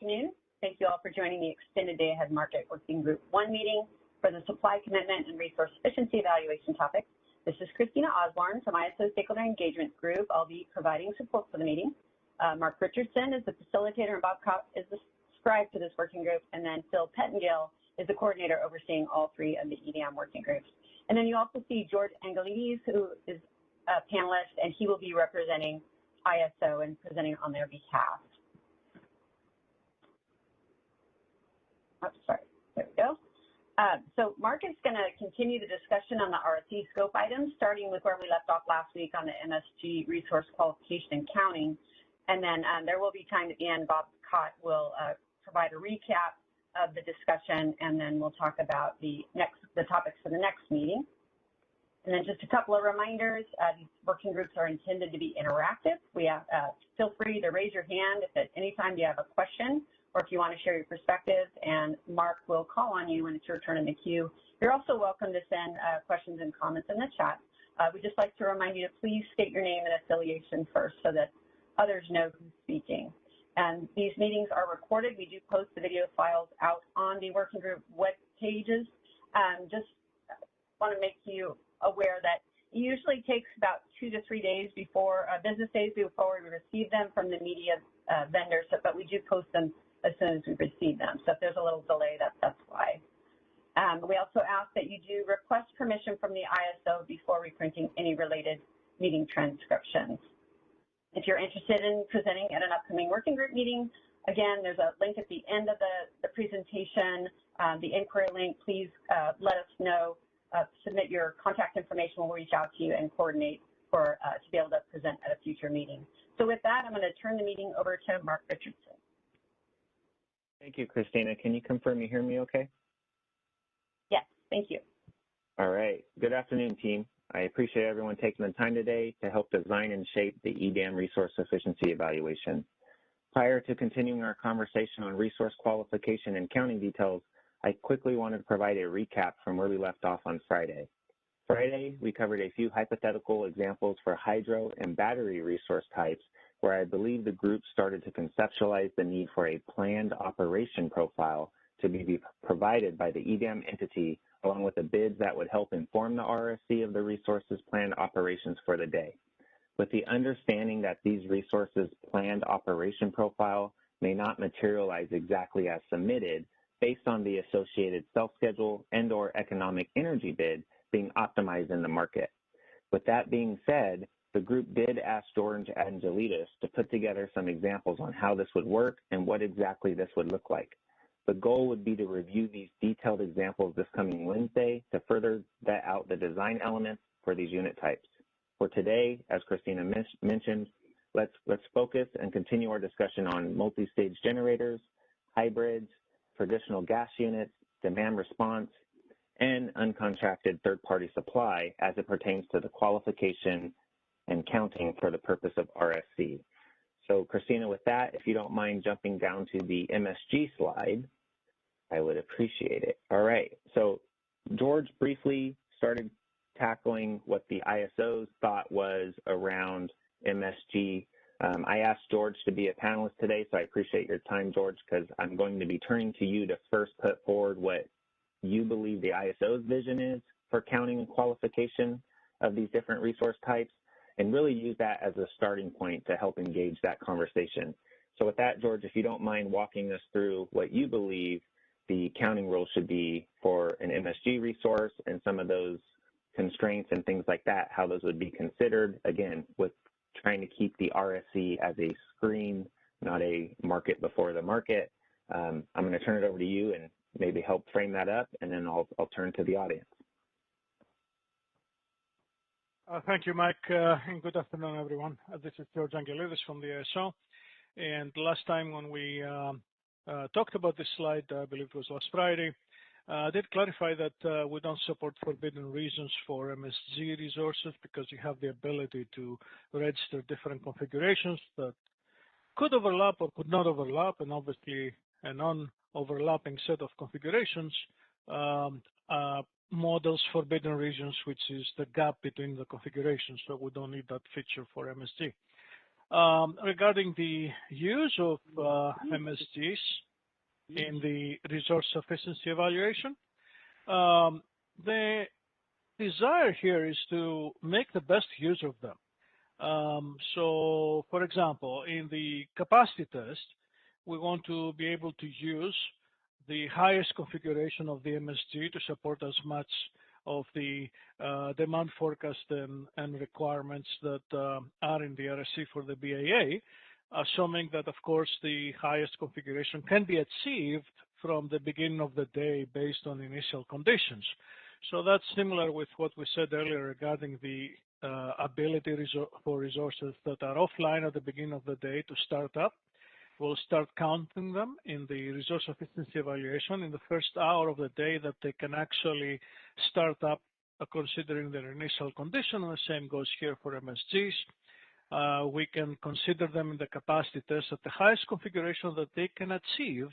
afternoon. Thank you all for joining the Extended Day Ahead Market Working Group 1 meeting for the Supply Commitment and Resource Efficiency Evaluation topic. This is Christina Osborne from ISO Stakeholder Engagement Group. I'll be providing support for the meeting. Mark Richardson is the facilitator and Bob Cott is the scribe for this working group, and then Phil Pettengill is the coordinator overseeing all 3 of the EDAM working groups. And then you also see George Angelides, who is a panelist, and he will be representing ISO and presenting on their behalf. Oh, sorry, there we go. So Mark is going to continue the discussion on the RSE scope items, starting with where we left off last week on the MSG resource qualification and counting. And then there will be time at the end. Bob Cott will provide a recap of the discussion, and then we'll talk about the topics for the next meeting. And then just a couple of reminders, these working groups are intended to be interactive. Feel free to raise your hand if at any time you have a question or if you want to share your perspective, and Mark will call on you when it's your turn in the queue. You're also welcome to send questions and comments in the chat. We'd just like to remind you to please state your name and affiliation first so that others know who's speaking. And these meetings are recorded. We do post the video files out on the working group web pages. Just want to make you aware that it usually takes about 2 to 3 days before, business days before we receive them from the media vendors, but we do post them as soon as we receive them. So if there's a little delay, that's why. We also ask that you do request permission from the ISO before reprinting any related meeting transcriptions. If you're interested in presenting at an upcoming working group meeting, again, there's a link at the end of the presentation, the inquiry link. Please let us know, submit your contact information. We'll reach out to you and coordinate to be able to present at a future meeting. So with that, I'm going to turn the meeting over to Mark Richardson. Thank you, Christina. Can you confirm you hear me okay? Yes, thank you. All right. Good afternoon, team. I appreciate everyone taking the time today to help design and shape the EDAM resource efficiency evaluation. Prior to continuing our conversation on resource qualification and counting details, I quickly wanted to provide a recap from where we left off on Friday. Friday, we covered a few hypothetical examples for hydro and battery resource types where I believe the group started to conceptualize the need for a planned operation profile to be provided by the EDAM entity, along with the bids that would help inform the RSC of the resources planned operations for the day. With the understanding that these resources planned operation profile may not materialize exactly as submitted based on the associated self-schedule and/or economic energy bid being optimized in the market. With that being said, the group did ask George Angelides to put together some examples on how this would work and what exactly this would look like. The goal would be to review these detailed examples this coming Wednesday to further vet out the design elements for these unit types. For today, as Christina mentioned, let's focus and continue our discussion on multi-stage generators, hybrids, traditional gas units, demand response, and uncontracted third-party supply as it pertains to the qualification and counting for the purpose of RSC. So Christina, with that, if you don't mind jumping down to the MSG slide, I would appreciate it. All right, so George briefly started tackling what the ISO's thought was around MSG. I asked George to be a panelist today, so I appreciate your time, George, because I'm going to be turning to you to first put forward what you believe the ISO's vision is for counting and qualification of these different resource types, and really use that as a starting point to help engage that conversation. So with that, George, if you don't mind walking us through what you believe the counting rules should be for an MSG resource and some of those constraints and things like that, how those would be considered, again, with trying to keep the RSC as a screen, not a market before the market. I'm going to turn it over to you and maybe help frame that up, and then I'll turn to the audience. Thank you, Mike, and good afternoon, everyone. This is George Angelides from the ISO. And last time when we talked about this slide, I believe it was last Friday, I did clarify that we don't support forbidden regions for MSG resources because you have the ability to register different configurations that could overlap or could not overlap, and obviously a non-overlapping set of configurations models forbidden regions, which is the gap between the configurations, so we don't need that feature for MSG. Regarding the use of MSGs in the resource sufficiency evaluation, the desire here is to make the best use of them. So, for example, in the capacity test, we want to be able to use the highest configuration of the MSG to support as much of the demand forecast and requirements that are in the RSC for the BAA, assuming that, of course, the highest configuration can be achieved from the beginning of the day based on initial conditions. So that's similar with what we said earlier regarding the ability for resources that are offline at the beginning of the day to start up. We'll start counting them in the resource efficiency evaluation in the first hour of the day that they can actually start up considering their initial condition, and the same goes here for MSGs. We can consider them in the capacity test at the highest configuration that they can achieve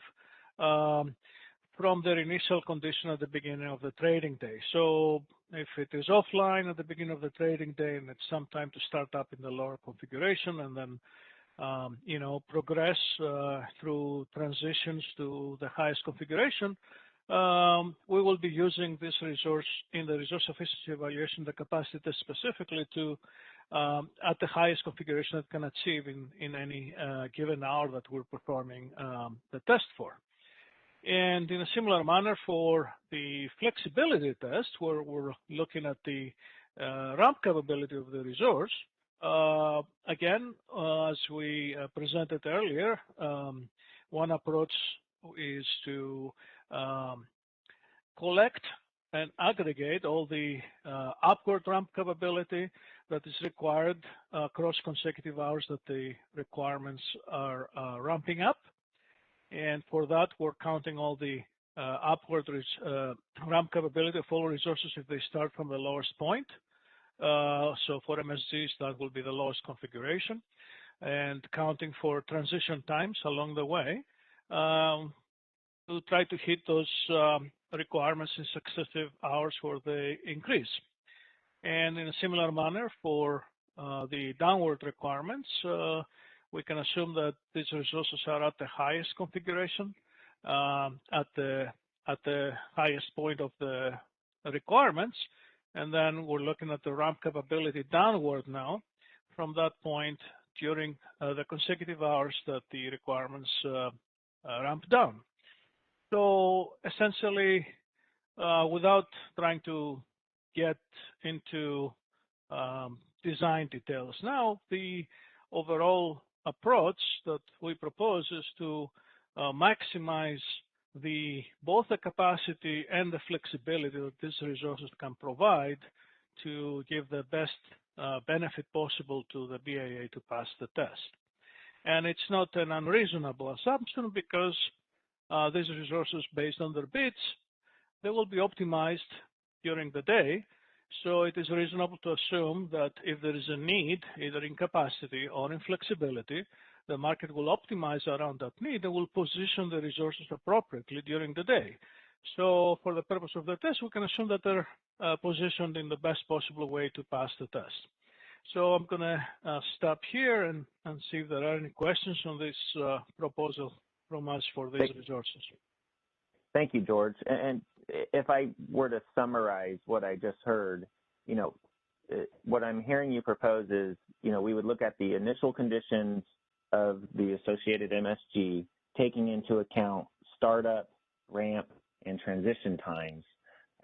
from their initial condition at the beginning of the trading day. So if it is offline at the beginning of the trading day and it's some time to start up in the lower configuration and then progress through transitions to the highest configuration, we will be using this resource in the resource efficiency evaluation, the capacity test specifically to at the highest configuration it can achieve in any given hour that we're performing the test for. And in a similar manner for the flexibility test, where we're looking at the ramp capability of the resource, again, as we presented earlier, one approach is to collect and aggregate all the upward ramp capability that is required across consecutive hours that the requirements are ramping up. And for that, we're counting all the upward ramp capability of all resources if they start from the lowest point. So for MSGs, that will be the lowest configuration, and counting for transition times along the way to try to hit those requirements in successive hours where they increase. And in a similar manner for the downward requirements, we can assume that these resources are at the highest configuration at the highest point of the requirements, and then we're looking at the ramp capability downward now from that point during the consecutive hours that the requirements ramp down. So essentially, without trying to get into design details now, the overall approach that we propose is to maximize both the capacity and the flexibility that these resources can provide to give the best benefit possible to the BAA to pass the test. And it's not an unreasonable assumption because these resources, based on their bits, they will be optimized during the day. So it is reasonable to assume that if there is a need, either in capacity or in flexibility, the market will optimize around that need and will position the resources appropriately during the day. So for the purpose of the test, we can assume that they're positioned in the best possible way to pass the test. So I'm going to stop here and see if there are any questions on this proposal from us for these resources. Thank you, George. And if I were to summarize what I just heard, what I'm hearing you propose is, we would look at the initial conditions of the associated MSG, taking into account startup, ramp, and transition times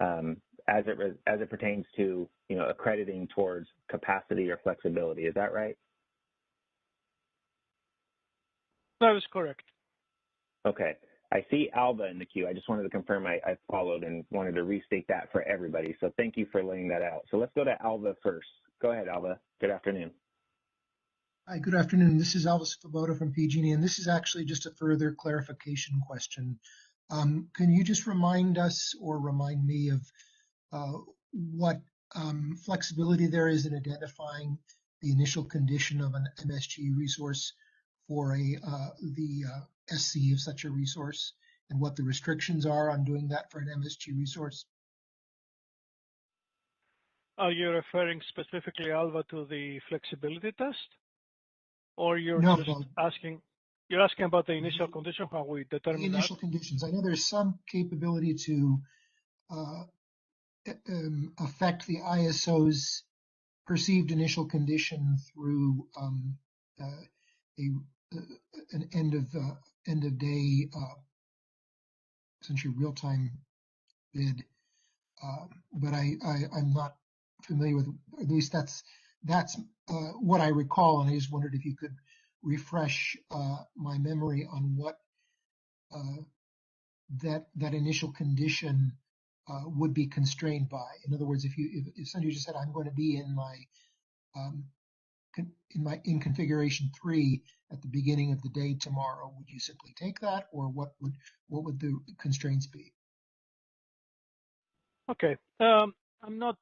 as it pertains to, accrediting towards capacity or flexibility. Is that right? That is correct. Okay. I see Alva in the queue. I just wanted to confirm I followed and wanted to restate that for everybody. So thank you for laying that out. So let's go to Alva first. Go ahead, Alva. Good afternoon. Hi, good afternoon. This is Alva Svoboda from PG&E, and this is actually just a further clarification question. Can you just remind us or remind me of what flexibility there is in identifying the initial condition of an MSG resource for the SC of such a resource, and what the restrictions are on doing that for an MSG resource? Are you referring specifically, Alva, to the flexibility test? or you're No, just no. asking, you're asking about the initial condition, how we The determine that? initial conditions. I know there's some capability to affect the ISO's perceived initial condition through an end of day, essentially real time bid. But I'm not familiar with, at least that's what I recall, and I just wondered if you could refresh my memory on what that initial condition would be constrained by. In other words, if somebody just said, I'm going to be in my in configuration 3 at the beginning of the day tomorrow, would you simply take that, or what would the constraints be? Okay. I'm not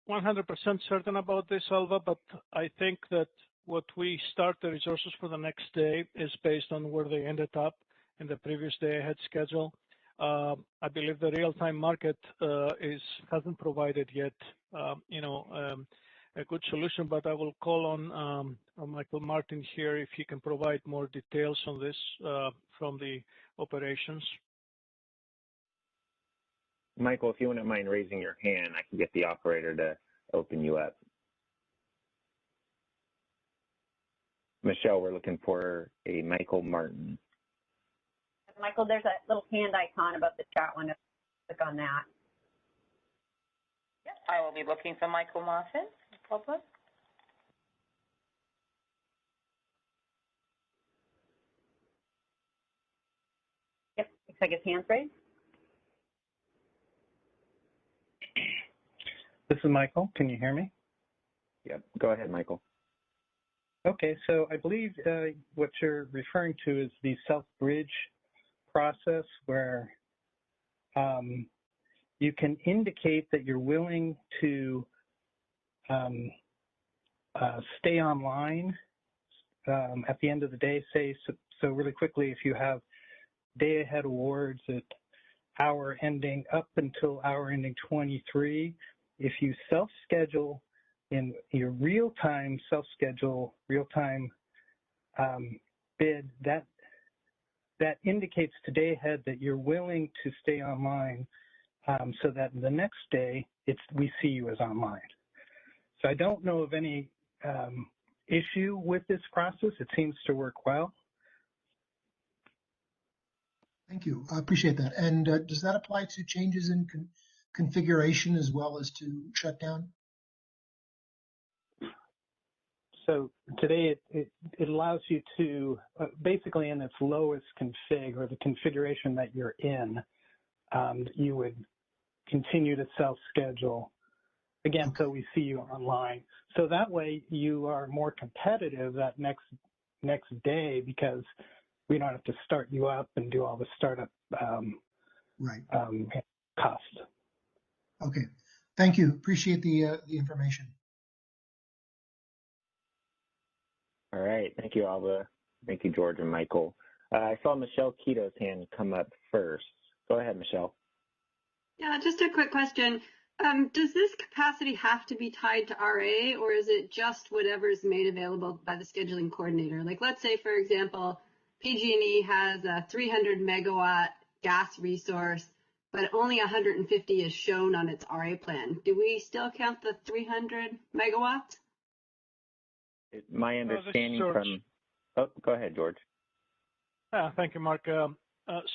100% certain about this, Alva, but I think that what we start the resources for the next day is based on where they ended up in the previous day ahead schedule. I believe the real-time market hasn't provided yet, a good solution, but I will call on Michael Martin here if he can provide more details on this from the operations. Michael, if you wouldn't mind raising your hand, I can get the operator to open you up. Michelle, we're looking for a Michael Martin. Michael, there's a little hand icon above the chat window. Click on that. Yes, I will be looking for Michael Martin. No problem. Yep, looks like his hand's raised. This is Michael. Can you hear me? Yep, go ahead, Michael. Okay, so I believe what you're referring to is the self-bridge process where you can indicate that you're willing to stay online at the end of the day, say, so really quickly, if you have day ahead awards at hour ending up until hour ending 23, if you self-schedule in your real-time self-schedule, real-time bid, that indicates to day ahead that you're willing to stay online so that the next day we see you as online. So I don't know of any issue with this process. It seems to work well. Thank you. I appreciate that. And does that apply to changes in configuration as well as to shutdown? So today it allows you to basically in its lowest config or the configuration that you're in, you would continue to self-schedule again so we see you online. So that way you are more competitive that next day because we don't have to start you up and do all the startup cost. Okay, thank you. Appreciate the information. All right, thank you, Alva. Thank you, George and Michael. I saw Michelle Quito's hand come up first. Go ahead, Michelle. Yeah, just a quick question. Does this capacity have to be tied to RA, or is it just whatever is made available by the scheduling coordinator? Like, let's say, for example, PG&E has a 300 megawatt gas resource, but only 150 is shown on its RA plan. Do we still count the 300 megawatts? My understanding from, go ahead, George. Thank you, Mark.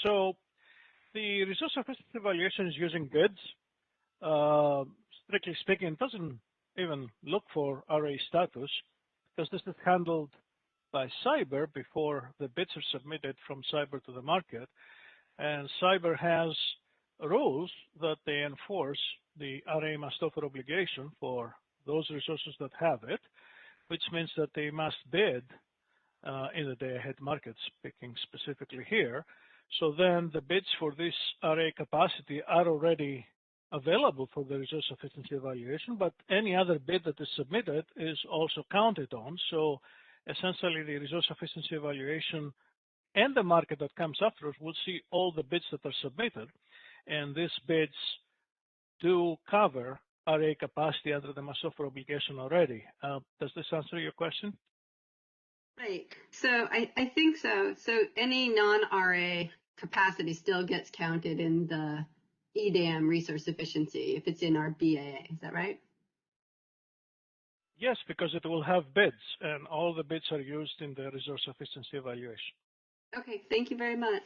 So the resource sufficiency evaluation is using bids. Strictly speaking, it doesn't even look for RA status because this is handled by Cyber before the bids are submitted from Cyber to the market. And Cyber has rules that they enforce the RA must offer obligation for those resources that have it, which means that they must bid in the day-ahead market, speaking specifically here. So then the bids for this RA capacity are already available for the resource sufficiency evaluation, but any other bid that is submitted is also counted on. So essentially the resource sufficiency evaluation and the market that comes afterwards will see all the bids that are submitted, and these bids do cover RA capacity under the must offer obligation already. Does this answer your question? Right. So I think so. So any non-RA capacity still gets counted in the EDAM resource efficiency if it's in our BAA. Is that right? Yes, because it will have bids, and all the bids are used in the resource efficiency evaluation. Okay, thank you very much.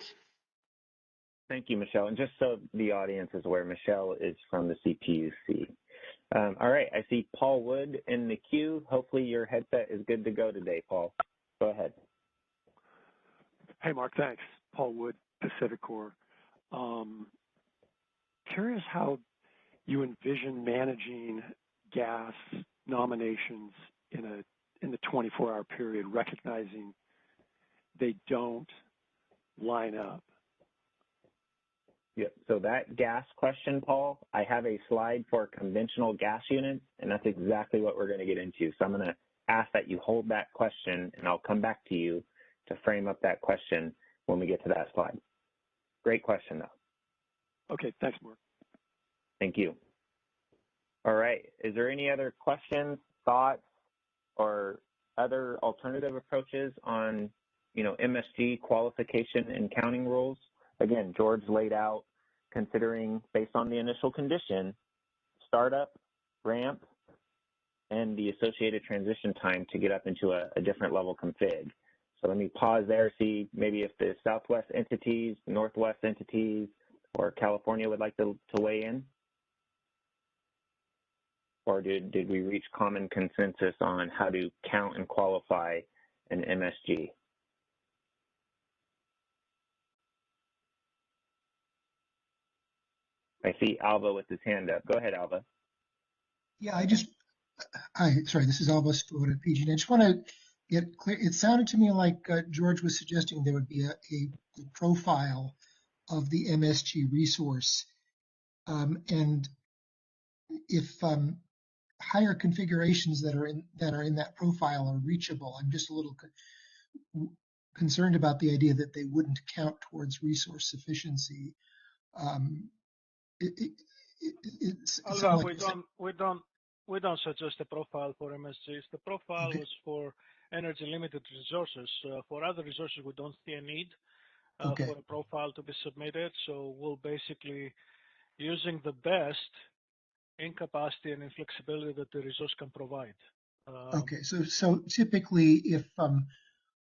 Thank you, Michelle. And just so the audience is aware, Michelle is from the CPUC. All right, I see Paul Wood in the queue. Hopefully your headset is good to go today, Paul. Go ahead. Hey, Mark, thanks. Paul Wood, Pacific Core. Curious how you envision managing gas nominations in the 24-hour period, recognizing they don't line up. Yep. So that gas question, Paul, I have a slide for conventional gas units, and that's exactly what we're going to get into. So I'm going to ask that you hold that question, and I'll come back to you to frame up that question when we get to that slide. Great question, though. Okay, thanks, Mark. Thank you. All right. Is there any other questions, thoughts, or other alternative approaches on, MSG qualification and counting rules? Again, George laid out considering, based on the initial condition, startup, ramp, and the associated transition time to get up into a different level config. So let me pause there, see maybe if the Southwest entities, Northwest entities, or California would like to weigh in. Or did we reach common consensus on how to count and qualify an MSG? I see Alva with his hand up. Go ahead, Alva. Yeah, sorry, this is Alva Svoboda at PG&E. I just want to get clear. It sounded to me like George was suggesting there would be a profile of the MSG resource. And if higher configurations that are in that profile are reachable, I'm just a little concerned about the idea that they wouldn't count towards resource sufficiency. We don't suggest a profile for MSGs. The profile is for energy limited resources. For other resources, we don't see a need for a profile to be submitted. So we'll basically using the best in capacity and in flexibility that the resource can provide. Okay, so typically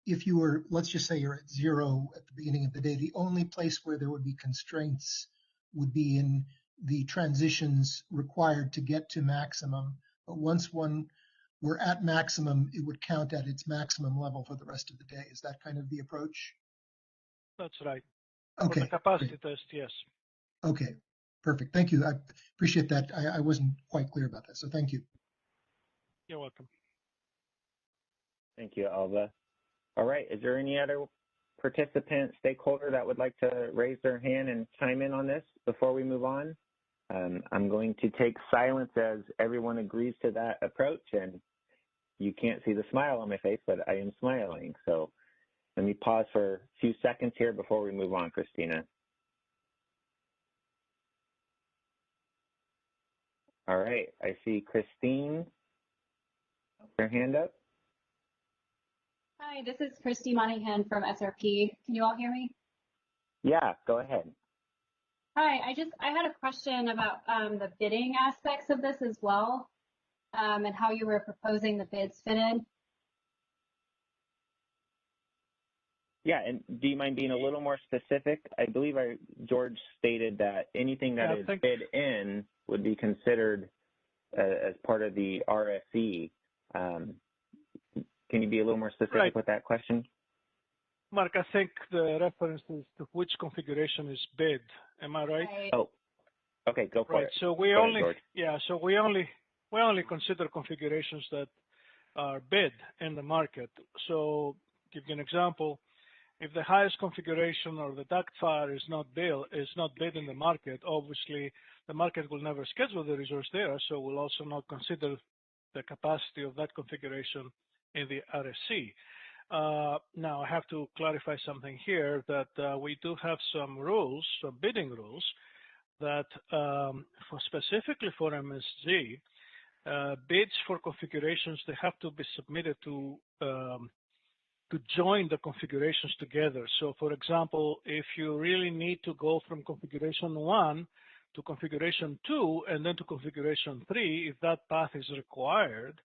if you were, let's just say you're at 0 at the beginning of the day, the only place where there would be constraints would be in the transitions required to get to maximum. But once we're at maximum, it would count at its maximum level for the rest of the day. Is that kind of the approach? That's right. Okay. For the capacity test, yes. Okay, perfect. Thank you. I appreciate that. I wasn't quite clear about that, so thank you. You're welcome. Thank you, Alva. All right, is there any other participant, stakeholder that would like to raise their hand and chime in on this before we move on? I'm going to take silence as everyone agrees to that approach, and you can't see the smile on my face, but I am smiling. So let me pause for a few seconds here before we move on, Christina. All right, I see Christine, her hand up. Hi, this is Christy Monahan from SRP. Can you all hear me? Yeah, go ahead. Hi, I had a question about the bidding aspects of this as well, and how you were proposing the bids fit in. Yeah, and do you mind being a little more specific? I believe George stated that anything that is bid in would be considered as part of the RSE. Can you be a little more specific with that question? Mark, I think the reference is to which configuration is bid. Am I right? Oh, okay, go for it. So we only consider configurations that are bid in the market. So give you an example. If the highest configuration or the duct fire is not bid in the market, obviously the market will never schedule the resource there, so we'll also not consider the capacity of that configuration in the RSC. Now, I have to clarify something here that we do have some rules, some bidding rules, that specifically for MSG, bids for configurations, they have to be submitted to to join the configurations together. So for example, if you really need to go from configuration 1 to configuration 2 and then to configuration 3, if that path is required,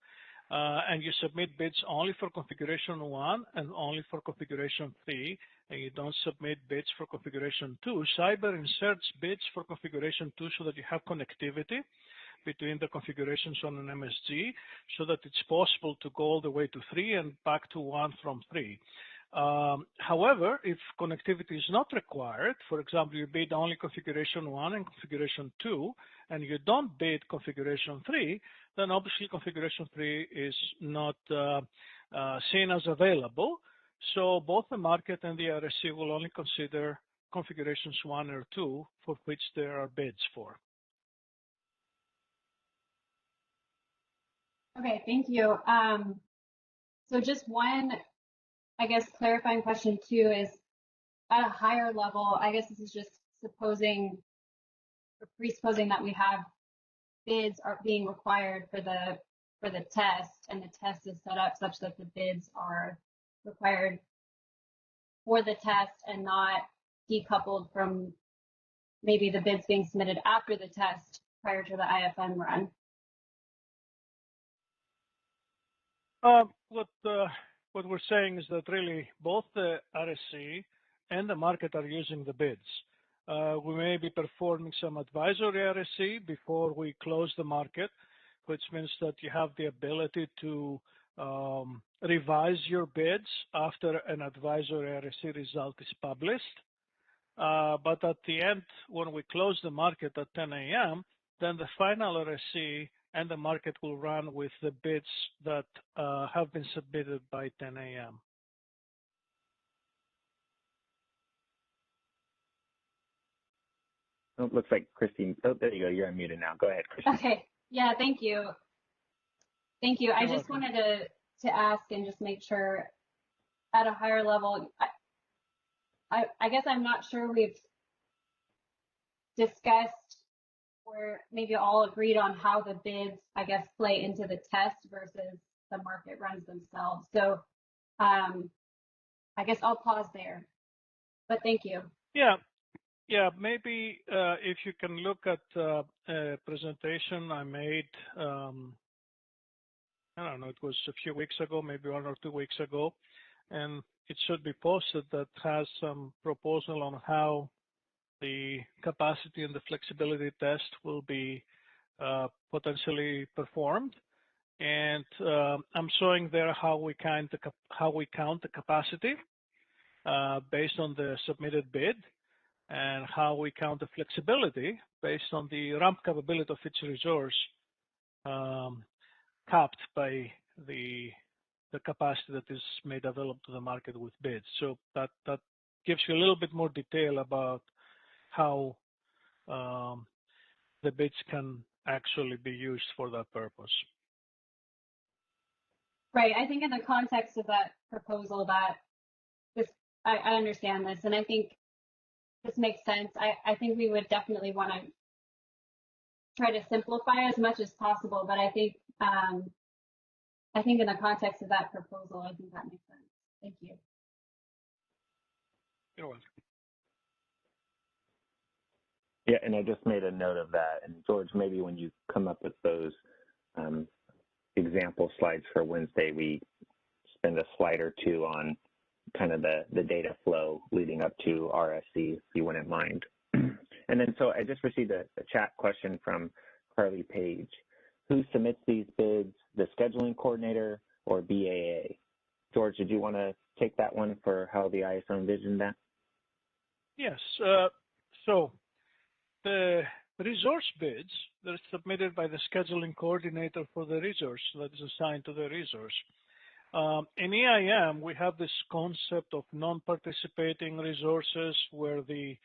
and you submit bids only for configuration 1 and only for configuration 3, and you don't submit bids for configuration 2, Cyber inserts bids for configuration 2 so that you have connectivity between the configurations on an MSG, so that it's possible to go all the way to 3 and back to 1 from 3. However, if connectivity is not required, for example, you bid only configuration 1 and configuration 2, and you don't bid configuration 3, then obviously configuration 3 is not seen as available. So both the market and the RSC will only consider configurations 1 or 2 for which there are bids for. Okay, thank you. So just one, I guess, clarifying question too is, at a higher level, I guess this is just supposing or presupposing that we have bids are being required for the test, and the test is set up such that the bids are required for the test and not decoupled from maybe the bids being submitted after the test prior to the IFM run. What we're saying is that really both the RSC and the market are using the bids. We may be performing some advisory RSC before we close the market, which means that you have the ability to revise your bids after an advisory RSC result is published. But at the end, when we close the market at 10 a.m., then the final RSC and the market will run with the bids that have been submitted by 10 a.m. Oh, looks like Christine. Oh, there you go. You're unmuted now. Go ahead, Christine. Okay. Yeah, thank you. Thank you. I just wanted to ask and just make sure at a higher level, I guess I'm not sure we've discussed or maybe all agreed on how the bids, I guess, play into the test versus the market runs themselves. So I guess I'll pause there, but thank you. Yeah, maybe if you can look at a presentation I made, I don't know, it was a few weeks ago, maybe 1 or 2 weeks ago, and it should be posted, that has some proposal on how the capacity and the flexibility test will be potentially performed. And I'm showing there how we count the capacity based on the submitted bid, and how we count the flexibility based on the ramp capability of each resource capped by the capacity that is made available to the market with bids. So that gives you a little bit more detail about how the bids can actually be used for that purpose. Right. I think in the context of that proposal, that this, I understand this, and I think this makes sense. I think we would definitely want to try to simplify as much as possible, but I think in the context of that proposal, I think that makes sense. Thank you. You're welcome. Yeah, and I just made a note of that. And George, maybe when you come up with those example slides for Wednesday, we spend a slide or two on kind of the data flow leading up to RSC, if you wouldn't mind. And then, so I just received a chat question from Carly Page. Who submits these bids, the scheduling coordinator or BAA? George, did you want to take that one for how the ISO envisioned that? Yes. So the resource bids that are submitted by the scheduling coordinator for the resource that is assigned to the resource. In EIM, we have this concept of non-participating resources where there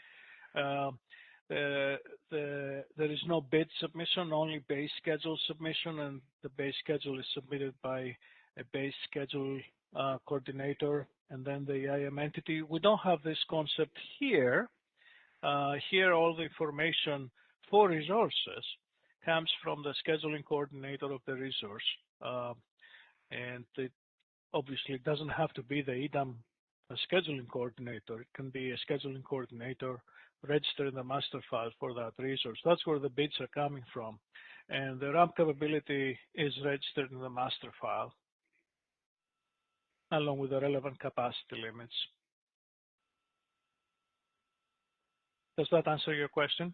is no bid submission, only base schedule submission, and the base schedule is submitted by a base schedule coordinator and then the EIM entity. We don't have this concept here. Here, all the information for resources comes from the scheduling coordinator of the resource. And obviously it doesn't have to be the EDAM scheduling coordinator. It can be a scheduling coordinator registered in the master file for that resource. That's where the bids are coming from. And the ramp capability is registered in the master file, along with the relevant capacity limits. Does that answer your question?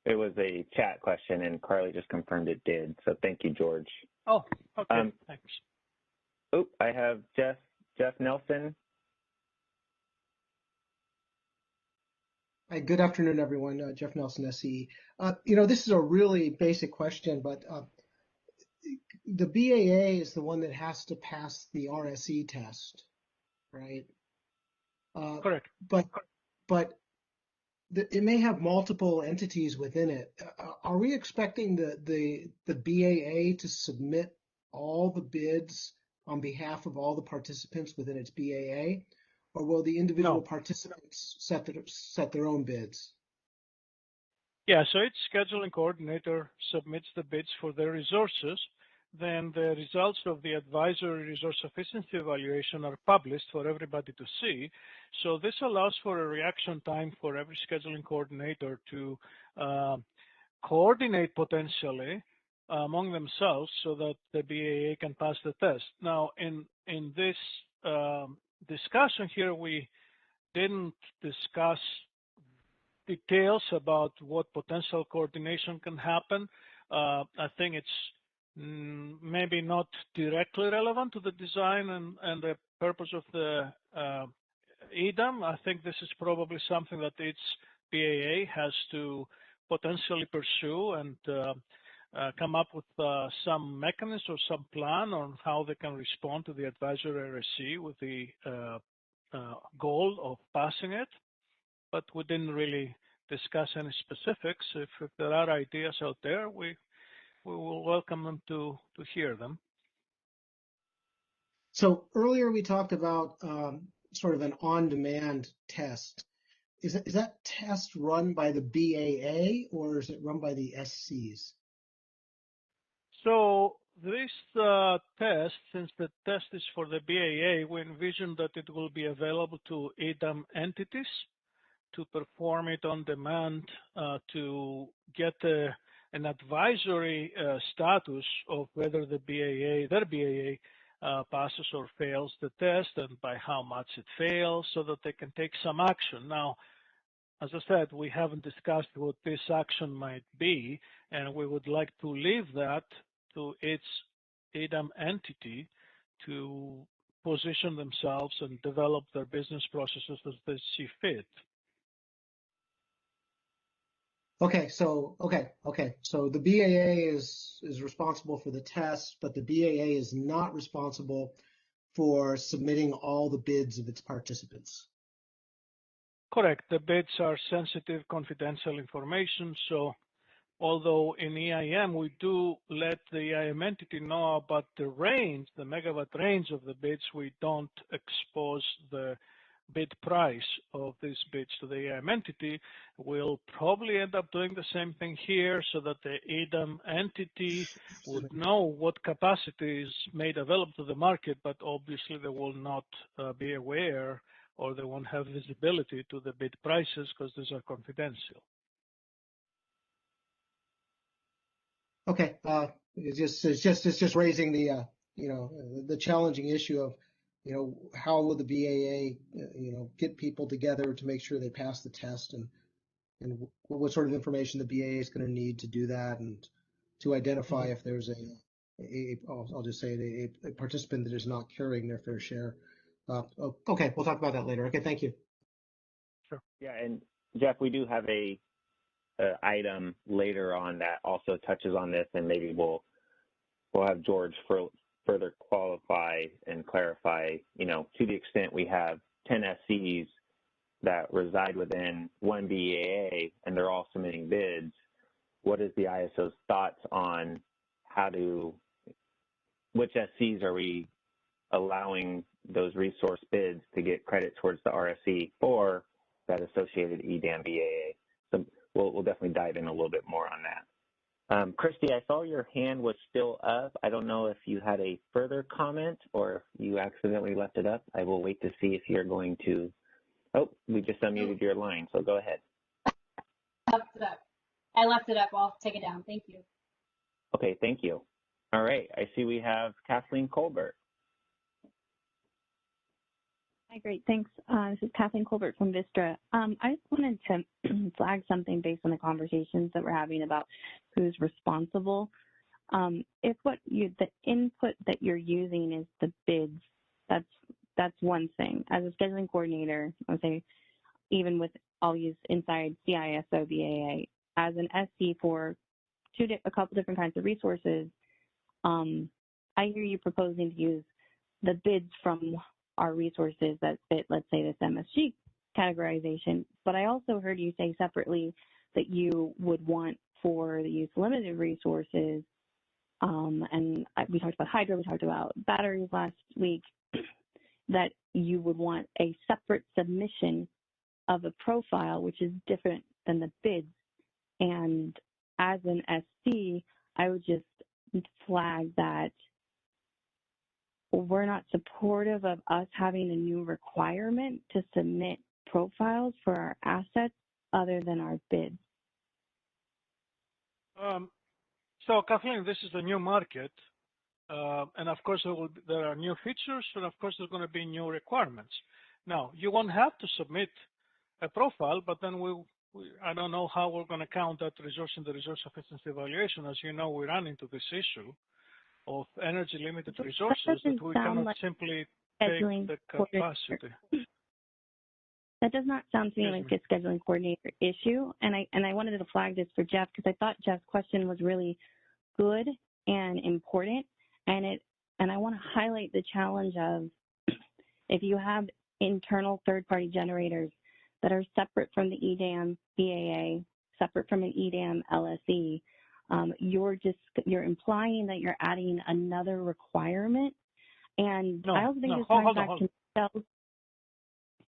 It was a chat question, and Carly just confirmed it did. So thank you, George. Oh, okay. Thanks. Oh, I have Jeff Nelson. Hi, good afternoon, everyone. Jeff Nelson, SE. This is a really basic question, but the BAA is the one that has to pass the RSE test, right? Correct. But it may have multiple entities within it. Are we expecting the BAA to submit all the bids on behalf of all the participants within its BAA, or will the individual participants set their own bids? Yeah, so each scheduling coordinator submits the bids for their resources. Then the results of the advisory resource sufficiency evaluation are published for everybody to see. So this allows for a reaction time for every scheduling coordinator to coordinate potentially among themselves so that the BAA can pass the test. Now, in this discussion here, we didn't discuss details about what potential coordination can happen. I think it's maybe not directly relevant to the design and the purpose of the EDAM. I think this is probably something that each BAA has to potentially pursue and come up with some mechanism or some plan on how they can respond to the advisory RSC with the goal of passing it. But we didn't really discuss any specifics. If there are ideas out there, we will welcome them to hear them. So earlier we talked about sort of an on-demand test. Is that test run by the BAA or is it run by the SCs? So this test, since the test is for the BAA, we envision that it will be available to EDAM entities to perform it on demand to get an advisory status of whether the BAA, their BAA, passes or fails the test and by how much it fails so that they can take some action. Now, as I said, we haven't discussed what this action might be, and we would like to leave that to its EDAM entity to position themselves and develop their business processes as they see fit. Okay, so the BAA is responsible for the test, but the BAA is not responsible for submitting all the bids of its participants. Correct. The bids are sensitive, confidential information. So although in EIM we do let the EIM entity know about the range, the megawatt range of the bids, we don't expose the bid price of these bids to the EIM entity. We'll probably end up doing the same thing here so that the EDAM entity would know what capacity is made available to the market, but obviously they will not be aware or they won't have visibility to the bid prices because these are confidential. Okay, it's just raising the the challenging issue of how will the BAA get people together to make sure they pass the test and what sort of information the BAA is going to need to do that and to identify if there's I'll just say a participant that is not carrying their fair share. Okay, we'll talk about that later. Okay, thank you. Sure. Yeah, and Jeff, we do have a item later on that also touches on this, and maybe we'll have George further qualify and clarify, to the extent we have 10 SCs that reside within one BAA and they're all submitting bids, what is the ISO's thoughts on which SCs are we allowing those resource bids to get credit towards the RSE for that associated EDAM BAA? So we'll definitely dive in a little bit more on that. Christy, I saw your hand was still up. I don't know if you had a further comment or if you accidentally left it up. I will wait to see if you're going to. Oh, we just unmuted your line, so go ahead. I left it up. I'll take it down. Thank you. Okay, thank you. All right, I see we have Kathleen Colbert. Hi, great. Thanks. This is Kathleen Colbert from Vistra. I just wanted to flag something based on the conversations that we're having about who's responsible. If the input that you're using is the bids, that's one thing. As a scheduling coordinator, I would say, even with, I'll use inside CISO BAA as an SC for a couple different kinds of resources. I hear you proposing to use the bids from our resources that fit, let's say, this MSG categorization. But I also heard you say separately that you would want for the use of limited resources, we talked about hydro, we talked about batteries last week, that you would want a separate submission of a profile, which is different than the bids. And as an SC, I would just flag that we're not supportive of us having a new requirement to submit profiles for our assets other than our bids. So, Kathleen, this is the new market, and of course there are new features, and of course there's going to be new requirements. Now, you won't have to submit a profile, but then I don't know how we're going to count that resource in the resource sufficiency evaluation. As you know, we ran into this issue of energy limited resources that we cannot simply take the capacity. That does not sound to me like a scheduling coordinator issue, and I wanted to flag this for Jeff because I thought Jeff's question was really good and important, and I want to highlight the challenge of if you have internal third-party generators that are separate from the EDAM BAA, separate from an EDAM LSE, you're implying that you're adding another requirement, and I also think this ties back to Michelle's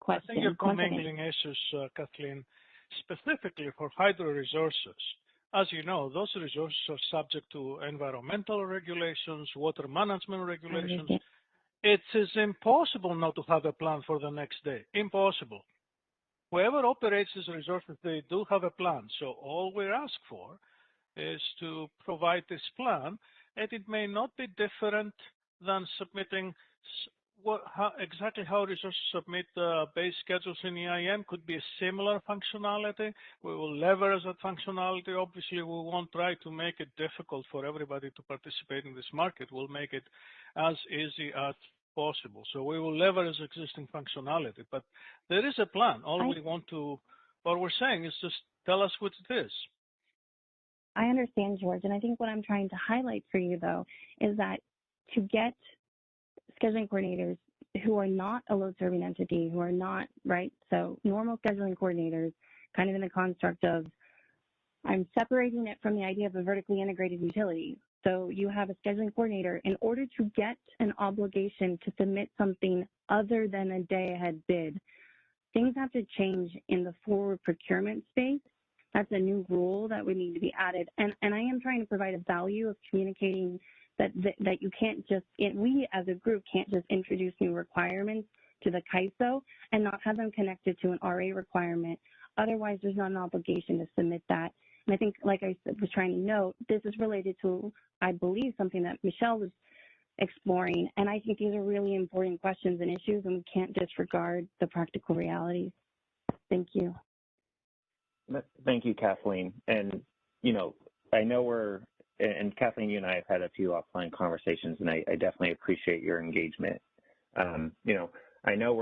question. I think you're commingling issues, Kathleen, specifically for hydro resources. As you know, those resources are subject to environmental regulations, water management regulations. It is impossible not to have a plan for the next day. Impossible. Whoever operates these resources, they do have a plan. So all we're asked for is to provide this plan, and it may not be different than submitting exactly how resources submit base schedules in EIM could be a similar functionality. We will leverage that functionality. Obviously, we won't try to make it difficult for everybody to participate in this market. We'll make it as easy as possible. So we will leverage existing functionality, but there is a plan. All we're saying is just tell us what it is. I understand, George, and I think what I'm trying to highlight for you, though, is that to get scheduling coordinators who are not a load-serving entity, who are not, right, so normal scheduling coordinators, kind of in the construct of, I'm separating it from the idea of a vertically integrated utility. So you have a scheduling coordinator. In order to get an obligation to submit something other than a day-ahead bid, things have to change in the forward procurement space. That's a new rule that would need to be added. And I am trying to provide a value of communicating that you can't just, we as a group can't just introduce new requirements to the CAISO and not have them connected to an RA requirement. Otherwise, there's not an obligation to submit that. And I think, like I was trying to note, this is related to, I believe, something that Michelle was exploring. And I think these are really important questions and issues, and we can't disregard the practical realities. Thank you. Thank you, Kathleen. And, I know and Kathleen, you and I have had a few offline conversations, and I definitely appreciate your engagement. I know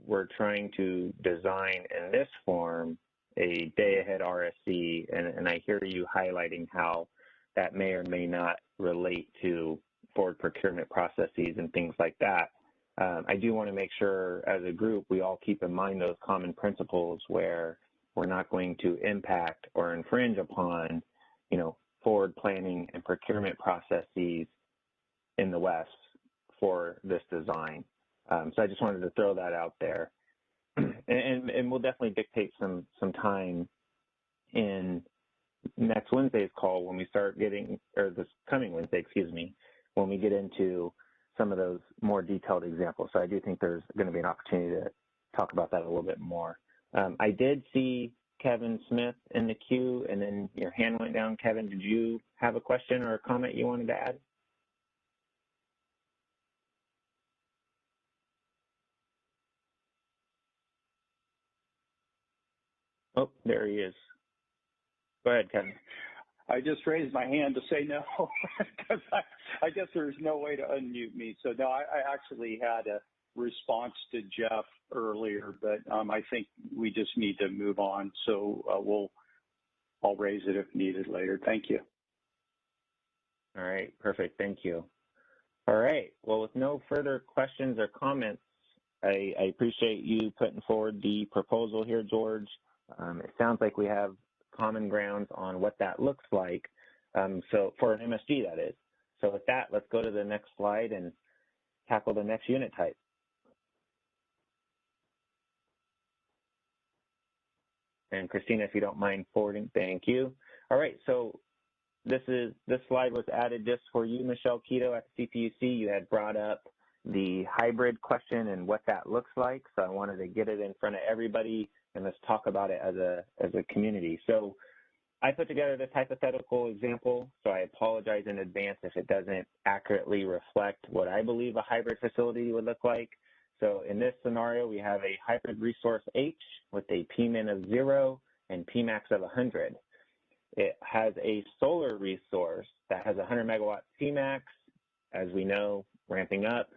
we're trying to design in this form a day-ahead RSC, and I hear you highlighting how that may or may not relate to forward procurement processes and things like that. I do want to make sure as a group we all keep in mind those common principles where we're not going to impact or infringe upon, forward planning and procurement processes in the West for this design. So I just wanted to throw that out there. And we'll definitely dictate some time in next Wednesday's call when we start getting, or this coming Wednesday, excuse me, when we get into some of those more detailed examples. So I do think there's going to be an opportunity to talk about that a little bit more. I did see Kevin Smith in the queue, and then your hand went down. Kevin, did you have a question or a comment you wanted to add? Oh, there he is. Go ahead, Kevin. I just raised my hand to say no, because I guess there's no way to unmute me. So no, I actually had a response to Jeff earlier, but I think we just need to move on. So I'll raise it if needed later. Thank you. All right, perfect. Thank you. All right. Well, with no further questions or comments, I appreciate you putting forward the proposal here, George. It sounds like we have common grounds on what that looks like. So for an MSG, that is. So with that, let's go to the next slide and tackle the next unit type. And Christina, if you don't mind forwarding, thank you. All right, so this slide was added just for you, Michelle Keto at the CPUC. You had brought up the hybrid question and what that looks like. So I wanted to get it in front of everybody and let's talk about it as a community. So I put together this hypothetical example, so I apologize in advance if it doesn't accurately reflect what I believe a hybrid facility would look like. So in this scenario, we have a hybrid resource H with a Pmin of 0 and Pmax of 100. It has a solar resource that has 100 megawatt Pmax, as we know, ramping up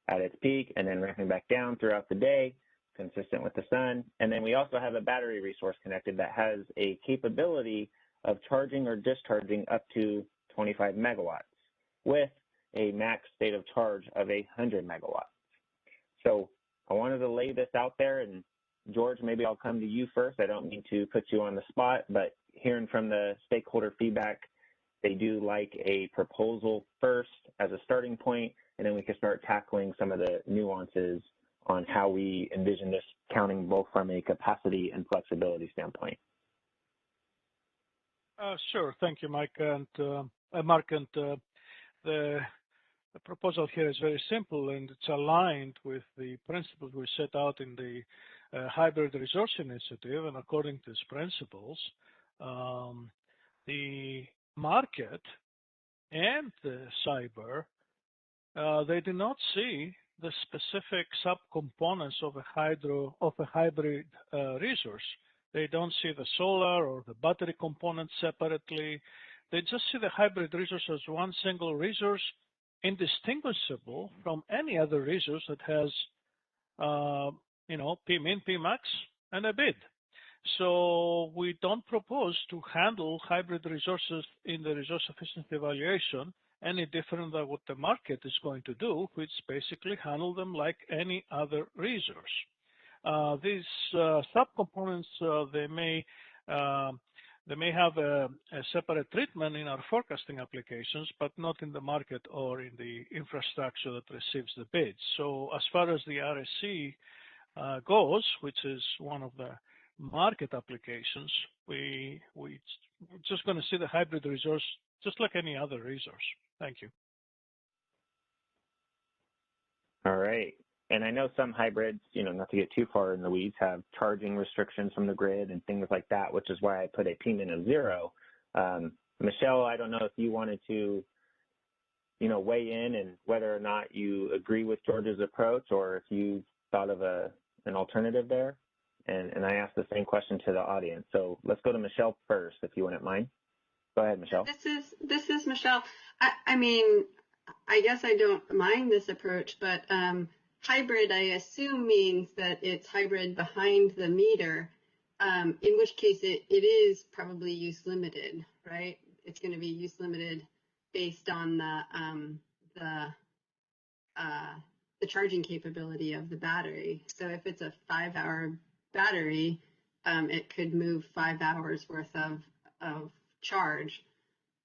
at its peak and then ramping back down throughout the day, consistent with the sun. And then we also have a battery resource connected that has a capability of charging or discharging up to 25 megawatts with a max state of charge of 100 megawatts. So I wanted to lay this out there, and George, maybe I'll come to you first. I don't mean to put you on the spot, but hearing from the stakeholder feedback, they do like a proposal first as a starting point, and then we can start tackling some of the nuances on how we envision this counting both from a capacity and flexibility standpoint. Sure. Thank you, Mike and Mark. And the proposal here is very simple, and it's aligned with the principles we set out in the Hybrid Resource Initiative. And according to these principles, the market and the cyber, they do not see the specific subcomponents of a hybrid resource. They don't see the solar or the battery components separately. They just see the hybrid resource as one single resource, indistinguishable from any other resource that has, Pmin, Pmax, and a bid. So we don't propose to handle hybrid resources in the resource efficiency evaluation any different than what the market is going to do, which basically handle them like any other resource. These subcomponents, they may have a separate treatment in our forecasting applications, but not in the market or in the infrastructure that receives the bids. So as far as the RSC goes, which is one of the market applications, we're just going to see the hybrid resource just like any other resource. Thank you. All right. And I know some hybrids, not to get too far in the weeds, have charging restrictions from the grid and things like that, which is why I put a Pmin of 0. Michelle, I don't know if you wanted to, weigh in and whether or not you agree with George's approach or if you thought of an alternative there. And I asked the same question to the audience. So let's go to Michelle first, if you wouldn't mind. Go ahead, Michelle. This is Michelle. I mean, I guess I don't mind this approach, but hybrid, I assume, means that it's hybrid behind the meter, in which case it is probably use limited, right? It's going to be use limited based on the charging capability of the battery. So if it's a 5-hour battery, it could move 5 hours worth of charge.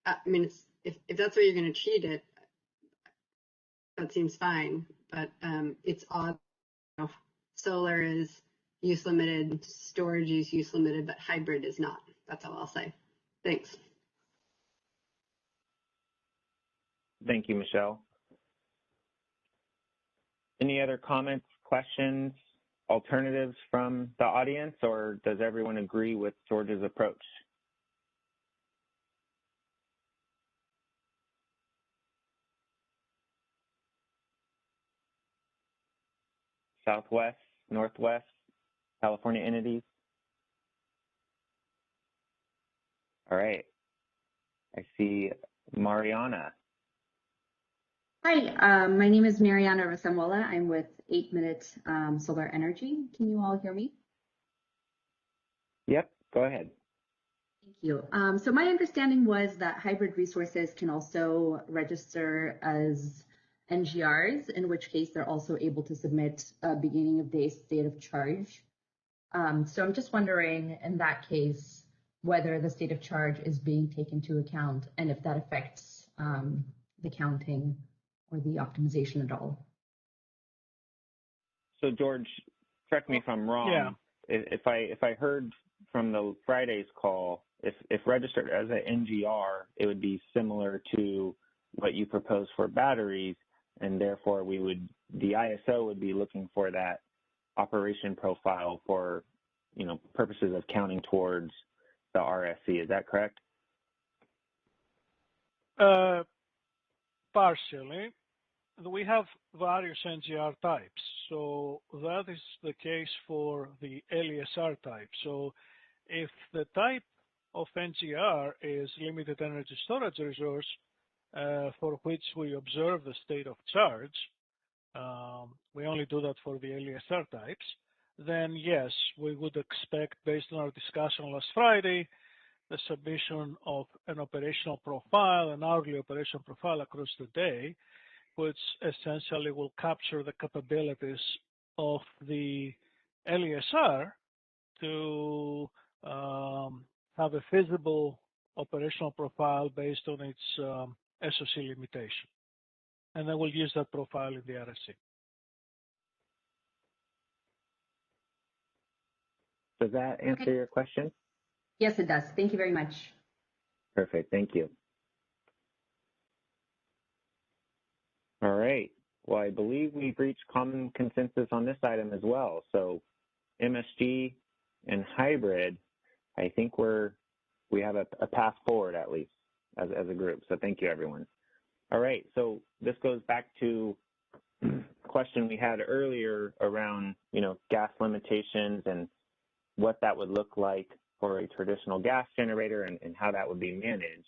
I mean, if that's what you're going to treat it, that seems fine. But it's odd. Solar is use limited, storage is use limited, but hybrid is not. That's all I'll say. Thanks. Thank you, Michelle. Any other comments, questions, alternatives from the audience, or does everyone agree with George's approach? Southwest, Northwest, California entities? All right. I see Mariana. Hi, my name is Mariana Rosamola. I'm with 8 Minute Solar Energy. Can you all hear me? Yep, go ahead. Thank you. So my understanding was that hybrid resources can also register as NGRs, in which case they're also able to submit a beginning of day state of charge. So I'm just wondering, in that case, whether the state of charge is being taken into account and if that affects the counting or the optimization at all. So George, correct me if I'm wrong. Yeah. If I heard from the Friday's call, if registered as an NGR, it would be similar to what you propose for batteries, and therefore the ISO would be looking for that operation profile for, purposes of counting towards the RSC. Is that correct? Partially. We have various NGR types. So that is the case for the LESR type. So if the type of NGR is limited energy storage resource, for which we observe the state of charge, we only do that for the LESR types, then yes, we would expect, based on our discussion last Friday, the submission of an operational profile, an hourly operation profile across the day, which essentially will capture the capabilities of the LESR to have a feasible operational profile based on its SOC limitation. And then we'll use that profile in the RSC. Does that answer your question? Yes, it does. Thank you very much. Perfect. Thank you. All right. Well, I believe we've reached common consensus on this item as well. So MSG and hybrid, I think we have a path forward, at least as a group. So thank you, everyone. All right. So this goes back to a question we had earlier around, gas limitations and what that would look like for a traditional gas generator and how that would be managed.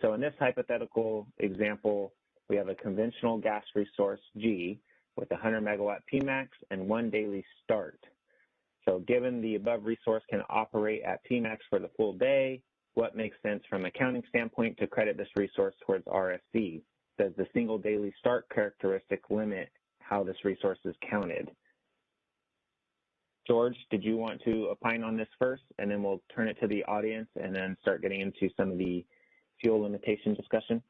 So in this hypothetical example, we have a conventional gas resource, G, with 100 megawatt Pmax and 1 daily start. So given the above resource can operate at Pmax for the full day, what makes sense from an accounting standpoint to credit this resource towards RSC? Does the single daily start characteristic limit how this resource is counted? George, did you want to opine on this first, and then we'll turn it to the audience and then start getting into some of the fuel limitation discussion?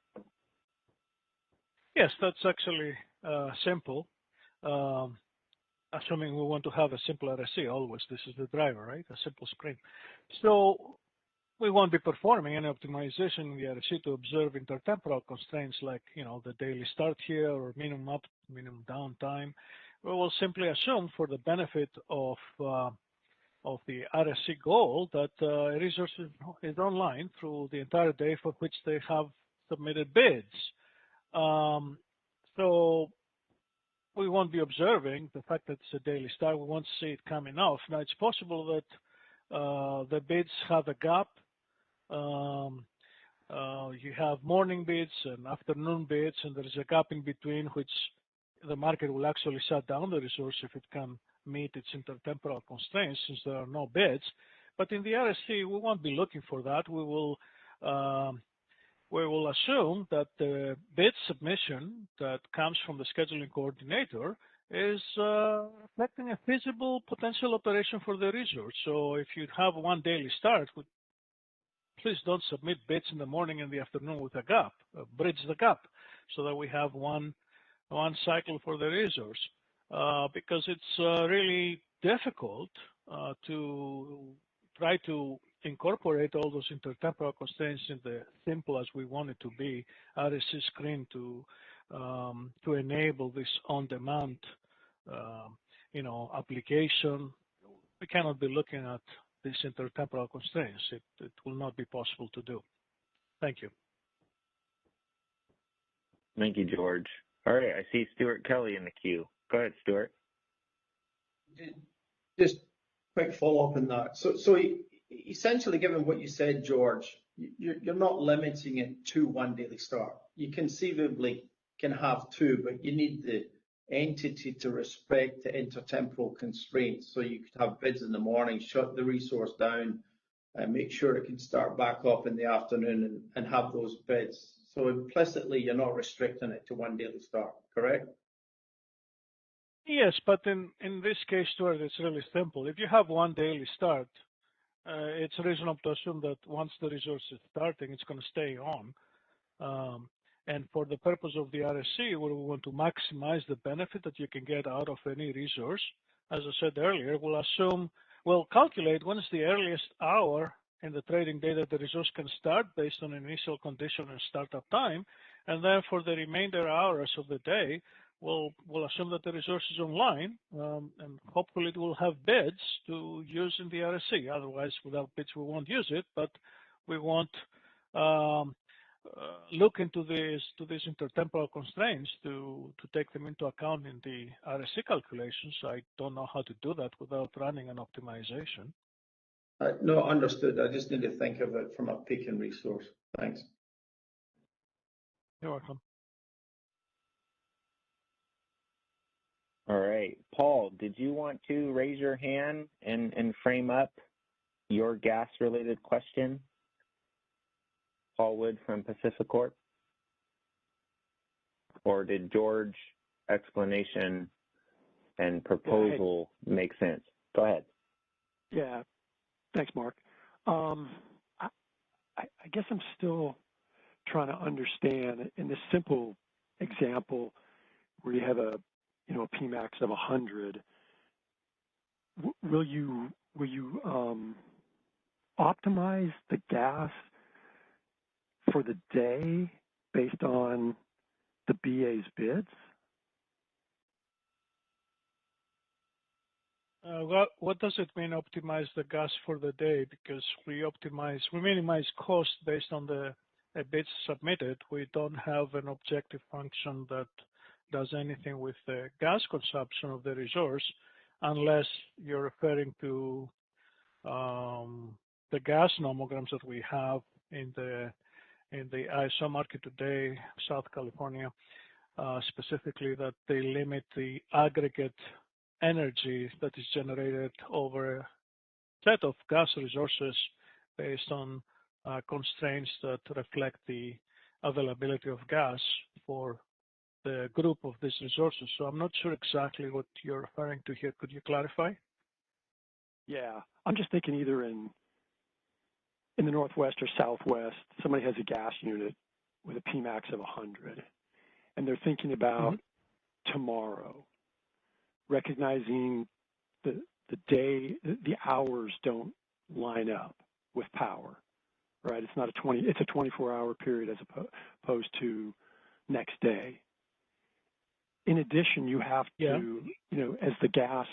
Yes, that's actually simple. Assuming we want to have a simple RSC, always this is the driver, right? A simple screen. So we won't be performing any optimization in the RSC to observe intertemporal constraints like, the daily start here or minimum up, minimum downtime. We will simply assume, for the benefit of the RSC goal, that a resource is online through the entire day for which they have submitted bids. So we won't be observing the fact that it's a daily start. We won't see it coming off. Now, it's possible that the bids have a gap. You have morning bids and afternoon bids, and there is a gap in between which the market will actually shut down the resource if it can meet its intertemporal constraints, since there are no bids. But in the RSC, we won't be looking for that. We will assume that the bid submission that comes from the scheduling coordinator is reflecting a feasible potential operation for the resource. So if you have 1 daily start, please don't submit bids in the morning and the afternoon with a gap. Bridge the gap so that we have one cycle for the resource, because it's really difficult to try to incorporate all those intertemporal constraints in the simple as we want it to be, RSC screen to enable this on-demand, application, we cannot be looking at these intertemporal constraints. It will not be possible to do. Thank you. Thank you, George. All right, I see Stuart Kelly in the queue. Go ahead, Stuart. Just quick follow-up on that. So essentially, given what you said, George, you're not limiting it to one daily start. You conceivably can have two, but you need the entity to respect the intertemporal constraints. So you could have bids in the morning, shut the resource down, and make sure it can start back up in the afternoon and have those bids. So implicitly, you're not restricting it to one daily start, correct? Yes, but in this case, Stuart, it's really simple. If you have one daily start, it's reasonable to assume that once the resource is starting, it's going to stay on. And for the purpose of the RSC, we want to maximize the benefit that you can get out of any resource. As I said earlier, we'll calculate when is the earliest hour in the trading day that the resource can start based on initial condition and startup time. And then for the remainder hours of the day, we'll assume that the resource is online, and hopefully it will have bids to use in the RSC. Otherwise, without bids, we won't use it, but we won't look into these intertemporal constraints to take them into account in the RSC calculations. I don't know how to do that without running an optimization. No, understood. I just need to think of it from a peak and resource. Thanks. You're welcome. All right. Paul, did you want to raise your hand and frame up your gas-related question? Paul Wood from Pacificorp? Or did George's explanation and proposal make sense? Go ahead. Yeah. Thanks, Mark. I guess I'm still trying to understand in this simple example where you have a Pmax of 100. Will you optimize the gas for the day based on the BA's bids? What does it mean optimize the gas for the day? Because we minimize cost based on the bids submitted. We don't have an objective function that does anything with the gas consumption of the resource, unless you're referring to the gas nomograms that we have in the ISO market today, South California, specifically that they limit the aggregate energy that is generated over a set of gas resources based on constraints that reflect the availability of gas for the group of these resources. So I'm not sure exactly what you're referring to here. Could you clarify? Yeah, I'm just thinking either in the Northwest or Southwest, somebody has a gas unit with a Pmax of 100, and they're thinking about tomorrow, recognizing the day, the hours don't line up with power, right? It's not it's a 24-hour period as opposed to next day. In addition, you have to, as the gas,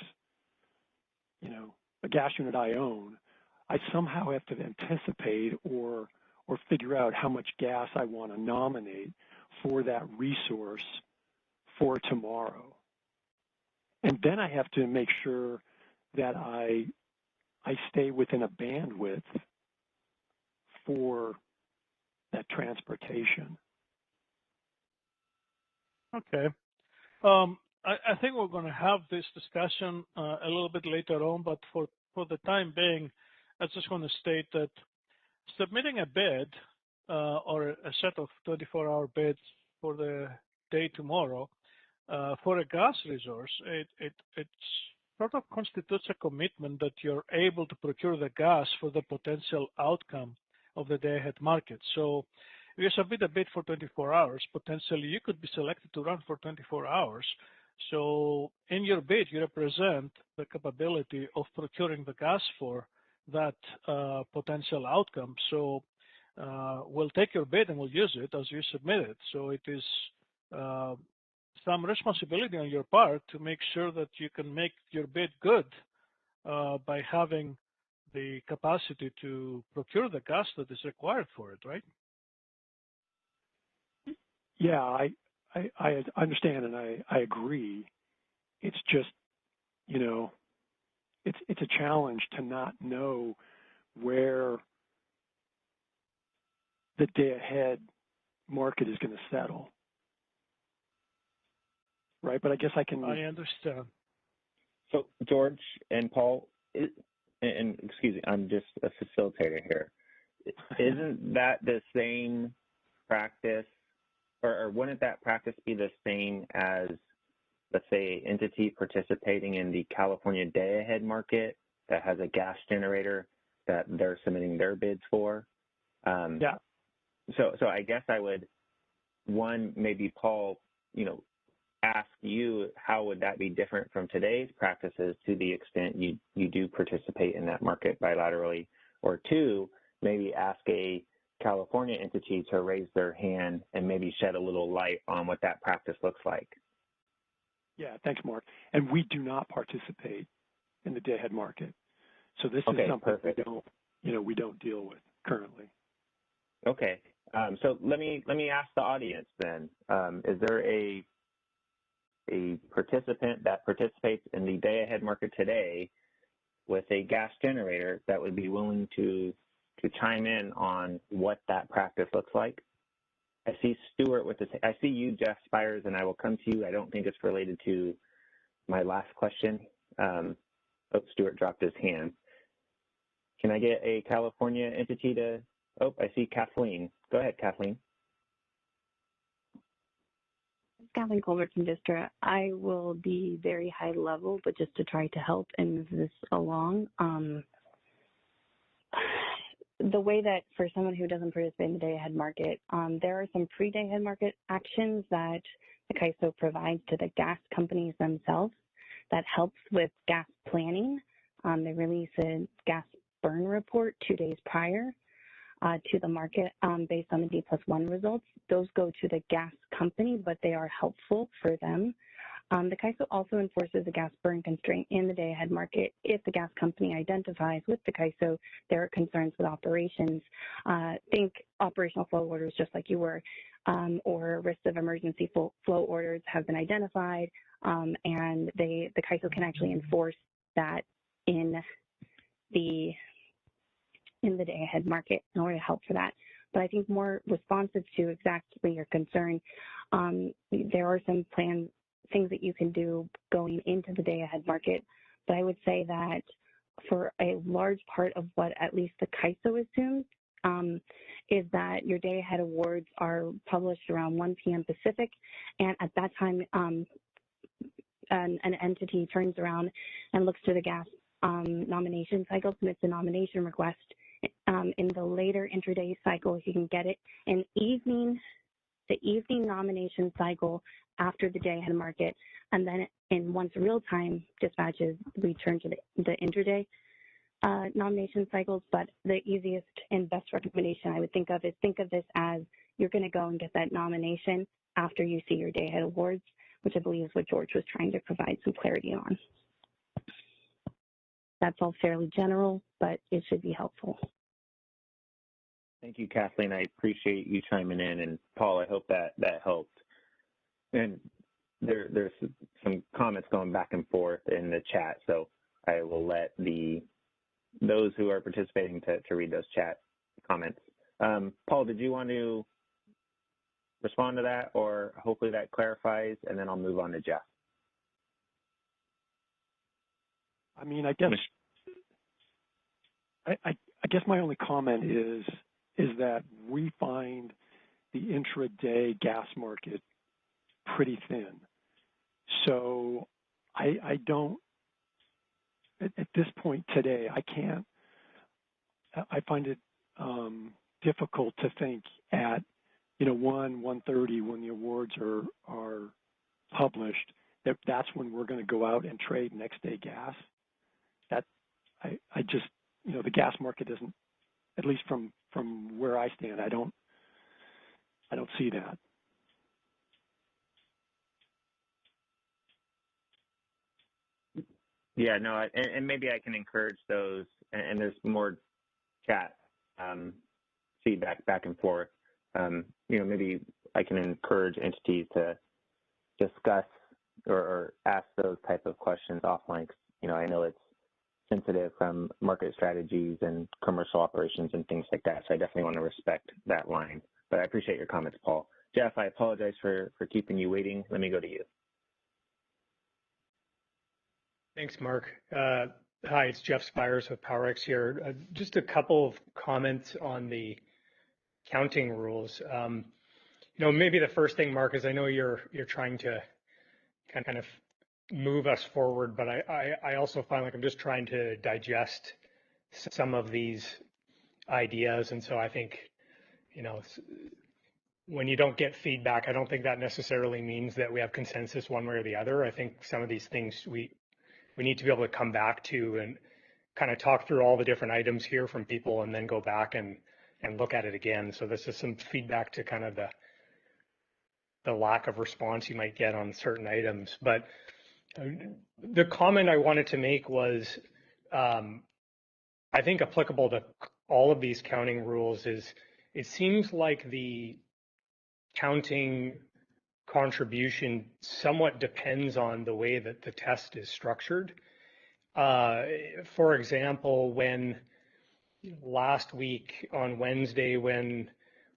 a gas unit I own, I somehow have to anticipate or figure out how much gas I want to nominate for that resource for tomorrow. And then I have to make sure that I stay within a bandwidth for that transportation. Okay. I think we're going to have this discussion a little bit later on, but for the time being, I just want to state that submitting a bid or a set of 24-hour bids for the day tomorrow for a gas resource, it sort of constitutes a commitment that you're able to procure the gas for the potential outcome of the day-ahead market. So if you submit a bid for 24 hours, potentially you could be selected to run for 24 hours. So in your bid, you represent the capability of procuring the gas for that potential outcome. So we'll take your bid and we'll use it as you submit it. So it is some responsibility on your part to make sure that you can make your bid good by having the capacity to procure the gas that is required for it, right? Yeah, I understand and I agree. It's just, you know, it's a challenge to not know where the day-ahead market is going to settle, right? But I guess I understand. So George and Paul, and excuse me, I'm just a facilitator here. Isn't that the same practice, or wouldn't that practice be the same as, let's say, an entity participating in the California day-ahead market that has a gas generator that they're submitting their bids for? Yeah. So I guess I would, maybe Paul, ask you, how would that be different from today's practices to the extent you do participate in that market bilaterally? Or two, maybe ask a California entity to raise their hand and maybe shed a little light on what that practice looks like. Yeah, thanks, Mark. And we do not participate in the day-ahead market. So this is something perfect. we don't deal with currently. Okay. So let me ask the audience then. Is there a participant that participates in the day-ahead market today with a gas generator that would be willing to chime in on what that practice looks like? I see Stuart I see you, Jeff Spires, and I will come to you. I don't think it's related to my last question. Stuart dropped his hand. Can I get a California entity to, I see Kathleen. Go ahead, Kathleen. Kathleen Colbert from Distra. I will be very high level, but just to try to help and move this along. The way that for someone who doesn't participate in the day-ahead market, there are some pre-day-ahead market actions that the CAISO provides to the gas companies themselves that helps with gas planning. They release a gas burn report 2 days prior to the market based on the D+1 results. Those go to the gas company, but they are helpful for them. The CAISO also enforces a gas burn constraint in the day-ahead market if the gas company identifies with the CAISO there are concerns with operations. Think operational flow orders, just like you were, or risks of emergency flow orders have been identified, and the CAISO can actually enforce that in the day-ahead market in order to help for that. But I think more responsive to exactly your concern, there are some things that you can do going into the day-ahead market. But I would say that for a large part of what at least the CAISO assumes is that your day-ahead awards are published around 1 p.m. Pacific, and at that time, an entity turns around and looks to the gas nomination cycle, submits a nomination request. In the later intraday cycle, you can get it in the evening nomination cycle after the day-ahead market, and then once real-time dispatches return to the intraday nomination cycles. But the easiest and best recommendation I would think of this as you're going to go and get that nomination after you see your day-ahead awards, which I believe is what George was trying to provide some clarity on. That's all fairly general, but it should be helpful. Thank you, Kathleen. I appreciate you chiming in. And Paul, I hope that helped. And there's some comments going back and forth in the chat, so I will let those who are participating to read those chat comments. Paul, did you want to respond to that, or hopefully that clarifies, and then I'll move on to Jeff? I mean, I guess I guess my only comment is that we find the intraday gas market pretty thin. So I don't, at this point today, I find it difficult to think at 1:30 when the awards are published, that's when we're going to go out and trade next day gas. That I just, the gas market doesn't, at least from where I stand, I don't see that. Yeah, no, and maybe I can encourage those, and there's more chat feedback back and forth. Maybe I can encourage entities to discuss or ask those type of questions offline. I know it's sensitive from market strategies and commercial operations and things like that. So I definitely want to respect that line. But I appreciate your comments, Paul. Jeff, I apologize for keeping you waiting. Let me go to you. Thanks, Mark. Hi, it's Jeff Spires with PowerX here. Just a couple of comments on the counting rules. Maybe the first thing, Mark, is I know you're trying to kind of move us forward, but I also find like I'm just trying to digest some of these ideas. And so I think, when you don't get feedback, I don't think that necessarily means that we have consensus one way or the other. I think some of these things we need to be able to come back to and kind of talk through all the different items here from people and then go back and look at it again. So this is some feedback to kind of the lack of response you might get on certain items. But the comment I wanted to make was, I think applicable to all of these counting rules is, it seems like the counting contribution somewhat depends on the way that the test is structured. For example, when last week on Wednesday, when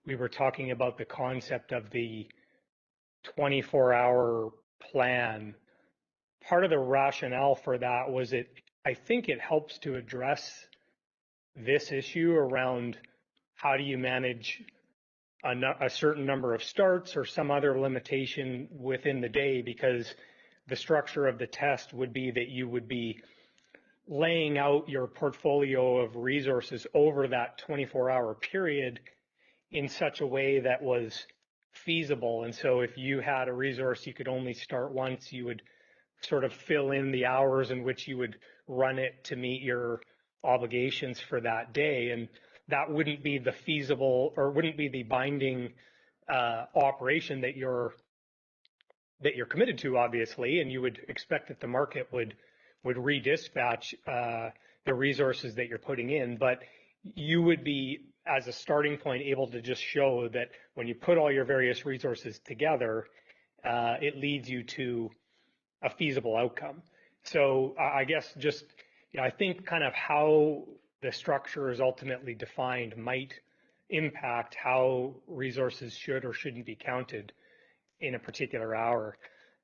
we were talking about the concept of the 24-hour plan, part of the rationale for that was I think it helps to address this issue around how do you manage a certain number of starts or some other limitation within the day, because the structure of the test would be that you would be laying out your portfolio of resources over that 24-hour period in such a way that was feasible. And so if you had a resource you could only start once, you would sort of fill in the hours in which you would run it to meet your obligations for that day. And that wouldn't be the feasible or wouldn't be the binding operation that you're committed to, obviously, and you would expect that the market would redispatch the resources that you're putting in. But you would be, as a starting point, able to just show that when you put all your various resources together, it leads you to a feasible outcome. So I guess just, I think kind of how the structure is ultimately defined might impact how resources should or shouldn't be counted in a particular hour.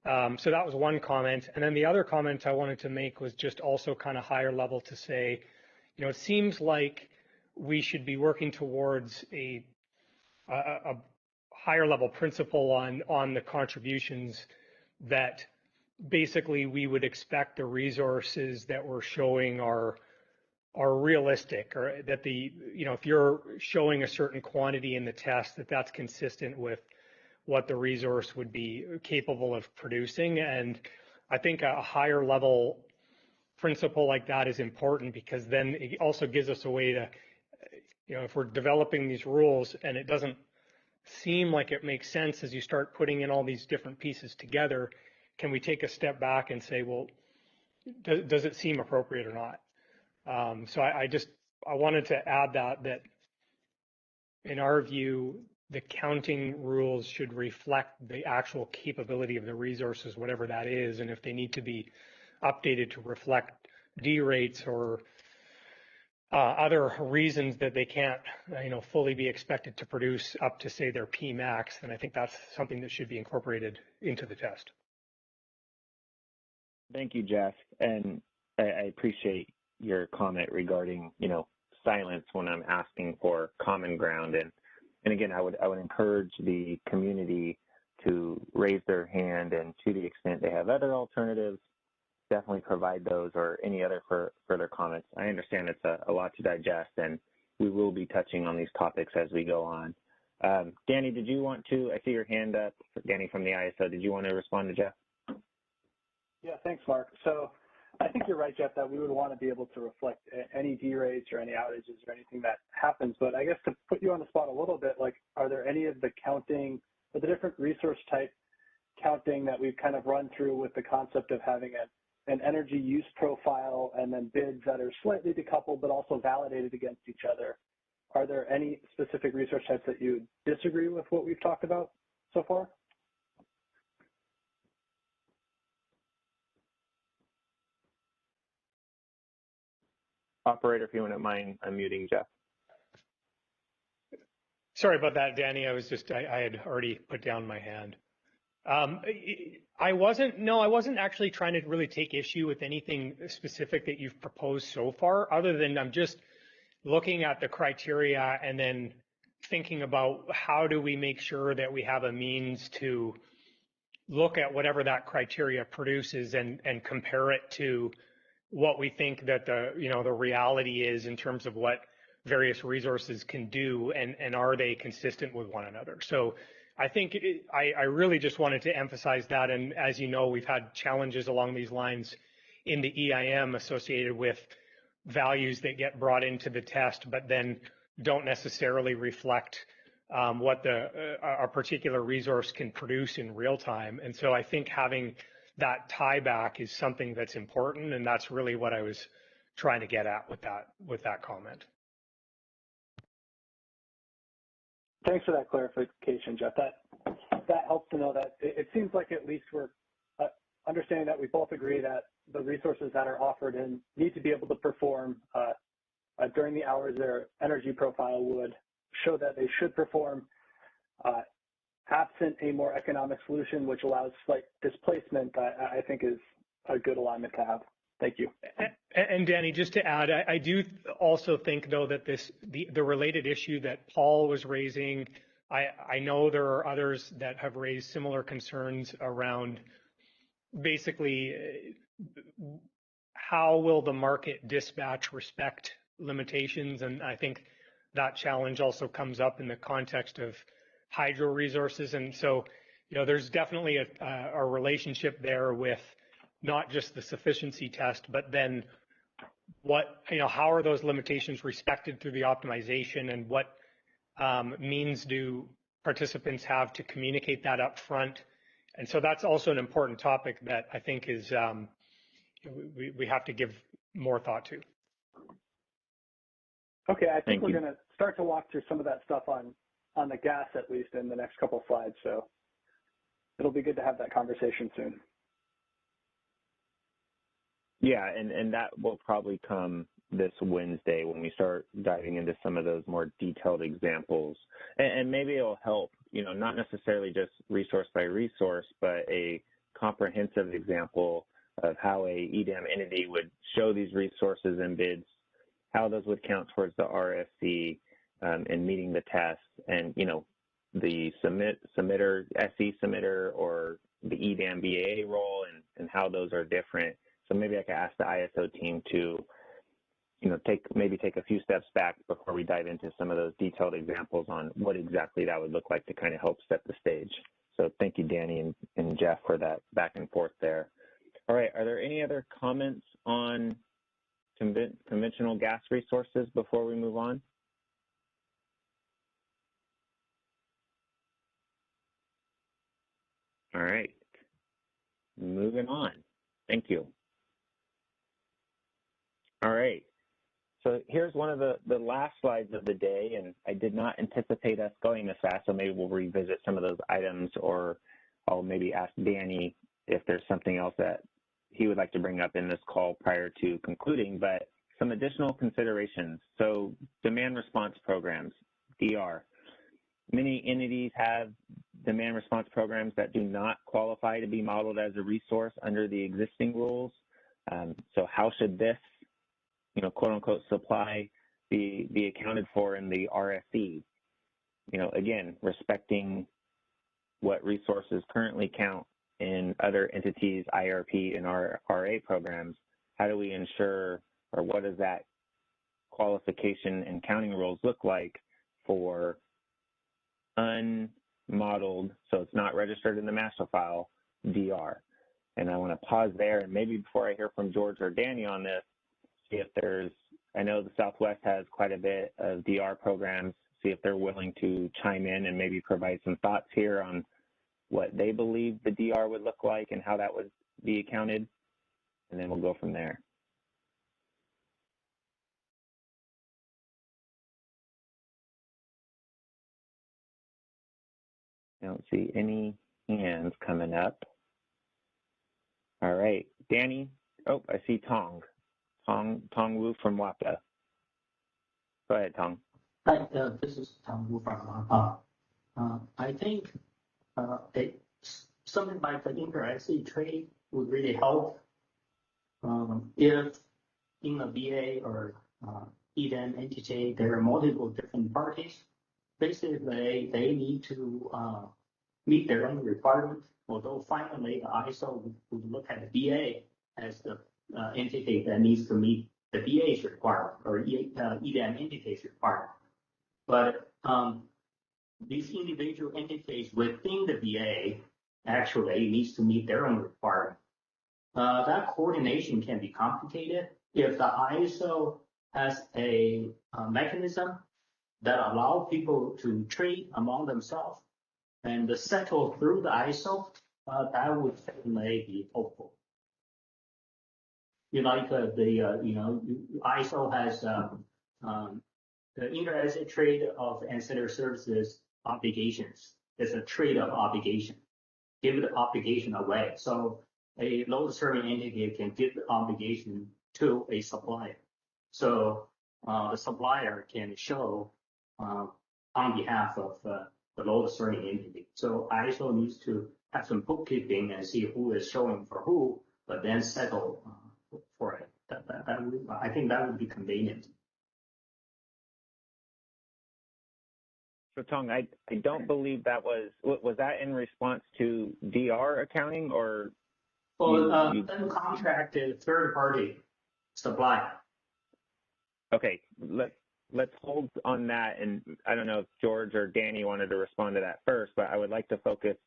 So that was one comment. And then the other comment I wanted to make was just also kind of higher level to say, it seems like we should be working towards a higher level principle on the contributions, that basically we would expect the resources that we're showing are realistic, or that if you're showing a certain quantity in the test, that's consistent with what the resource would be capable of producing. And I think a higher level principle like that is important, because then it also gives us a way to, if we're developing these rules and it doesn't seem like it makes sense as you start putting in all these different pieces together, can we take a step back and say, well, does it seem appropriate or not? So I wanted to add that in our view, the counting rules should reflect the actual capability of the resources, whatever that is, and if they need to be updated to reflect D rates or other reasons that they can't, fully be expected to produce up to, say, their P max, then I think that's something that should be incorporated into the test. Thank you, Jeff, and I appreciate your comment regarding, silence when I'm asking for common ground. And again, I would encourage the community to raise their hand, and to the extent they have other alternatives, definitely provide those, or any other further comments. I understand it's a lot to digest, and we will be touching on these topics as we go on. Danny, did you want to, I see your hand up, Danny from the ISO, did you want to respond to Jeff? Yeah, thanks, Mark. So I think you're right, Jeff, that we would want to be able to reflect any derates or any outages or anything that happens. But I guess to put you on the spot a little bit, like, are there any of the counting, or the different resource type counting that we've kind of run through with the concept of having an energy use profile and then bids that are slightly decoupled but also validated against each other? Are there any specific resource types that you disagree with what we've talked about so far? Operator, if you wouldn't mind unmuting Jeff. Sorry about that, Danny. I had already put down my hand. I wasn't actually trying to really take issue with anything specific that you've proposed so far, other than I'm just looking at the criteria and then thinking about how do we make sure that we have a means to look at whatever that criteria produces and compare it to what we think that the reality is in terms of what various resources can do, and are they consistent with one another. So I think I really just wanted to emphasize that. And as you know, we've had challenges along these lines in the EIM associated with values that get brought into the test, but then don't necessarily reflect what a particular resource can produce in real time. And so I think having that tie back is something that's important, and that's really what I was trying to get at with that comment. Thanks for that clarification, Jeff. That helps to know that it seems like at least we're understanding that we both agree that the resources that are offered in need to be able to perform during the hours their energy profile would show that they should perform, absent a more economic solution which allows slight displacement. I think is a good alignment to have. Thank you. And Danny, just to add, I do also think, though, that the related issue that Paul was raising, I know there are others that have raised similar concerns around basically how will the market dispatch respect limitations, and I think that challenge also comes up in the context of hydro resources. And so, there's definitely a relationship there with not just the sufficiency test, but then how are those limitations respected through the optimization, and what means do participants have to communicate that up front? And so that's also an important topic that I think is we have to give more thought to. Okay, I think we're going to start to walk through some of that stuff on the gas, at least in the next couple of slides. So it'll be good to have that conversation soon. Yeah, and that will probably come this Wednesday when we start diving into some of those more detailed examples. And maybe it'll help, not necessarily just resource by resource, but a comprehensive example of how a EDAM entity would show these resources and bids, how those would count towards the RFC in meeting the tests, and, the submitter, SE submitter, or the EDAM BAA role, and how those are different. So maybe I could ask the ISO team to, take a few steps back before we dive into some of those detailed examples on what exactly that would look like to kind of help set the stage. So thank you, Danny and Jeff, for that back and forth there. All right, are there any other comments on conventional gas resources before we move on? All right, moving on. Thank you. All right, so here's one of the last slides of the day, and I did not anticipate us going this fast, so maybe we'll revisit some of those items, or I'll maybe ask Danny if there's something else that he would like to bring up in this call prior to concluding, but some additional considerations. So demand response programs, DR. Many entities have demand response programs that do not qualify to be modeled as a resource under the existing rules. So how should this, quote unquote, supply be accounted for in the RFC? Again, respecting what resources currently count in other entities, IRP and RA programs, how do we ensure, or what does that qualification and counting rules look like for unmodeled, so it's not registered in the master file, DR? And I want to pause there, and maybe before I hear from George or Danny on this, see if there's, I know the Southwest has quite a bit of DR programs, see if they're willing to chime in and maybe provide some thoughts here on what they believe the DR would look like and how that would be accounted, and then we'll go from there. I don't see any hands coming up. All right, Danny. Oh, I see Tong Wu from WAPA. Go ahead, Tong. Hi, this is Tong Wu from WAPA. I think something like the inter-IC trade would really help if in a VA or EDAM entity there are multiple different parties. Basically, they need to meet their own requirements, although finally the ISO would look at the VA as the entity that needs to meet the VA's requirement or EDAM entity's requirement. But these individual entities within the VA actually needs to meet their own requirement. That coordination can be complicated if the ISO has a mechanism that allow people to trade among themselves and settle through the ISO. That would certainly be helpful. Like ISO has the inter-asset trade of ancillary services obligations. It's a trade of obligation. Give the obligation away. So a load serving entity can give the obligation to a supplier. So the supplier can show on behalf of the load serving entity. So ISO needs to have some bookkeeping and see who is showing for who, but then settle for it. I think that would be convenient. So Tong, I don't believe that was that in response to DR accounting or? Well, uncontracted third-party supply. Okay, let's hold on that, and I don't know if George or Danny wanted to respond to that first, but I would like to focus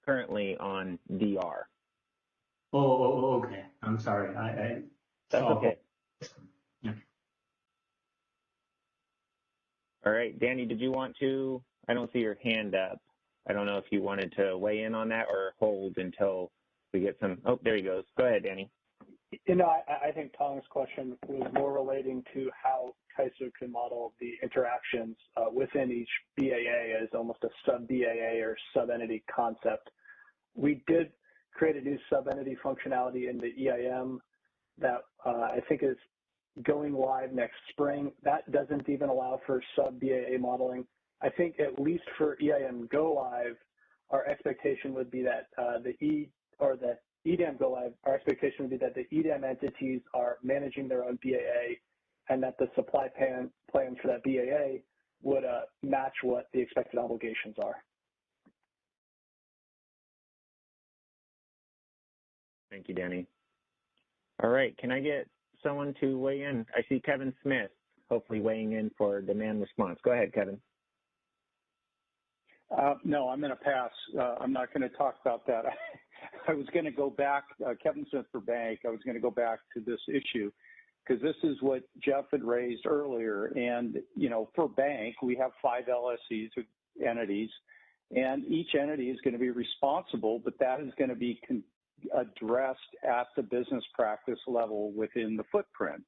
currently on DR. Oh, okay. I'm sorry. That's okay. Yeah. All right, Danny, did you want to? I don't see your hand up. I don't know if you wanted to weigh in on that or hold until we get some. Oh, there he goes. Go ahead, Danny. I think Tong's question was more relating to how Kaiser can model the interactions within each BAA as almost a sub-BAA or sub-entity concept. We did create a new sub-entity functionality in the EIM that I think is going live next spring. That doesn't even allow for sub-BAA modeling. I think at least for EIM Go Live, our expectation would be that the EDAM Go Live, our expectation would be that the EDAM entities are managing their own BAA and that the supply plans for that BAA would match what the expected obligations are. Thank you, Danny. All right, can I get someone to weigh in? I see Kevin Smith, hopefully weighing in for demand response. Go ahead, Kevin. No, I'm going to pass. I'm not going to talk about that. I was going to go back, Kevin Smith for Bank, I was going to go back to this issue because this is what Jeff had raised earlier. And, for Bank, we have 5 LSCs, entities, and each entity is going to be responsible, but that is going to be addressed at the business practice level within the footprint.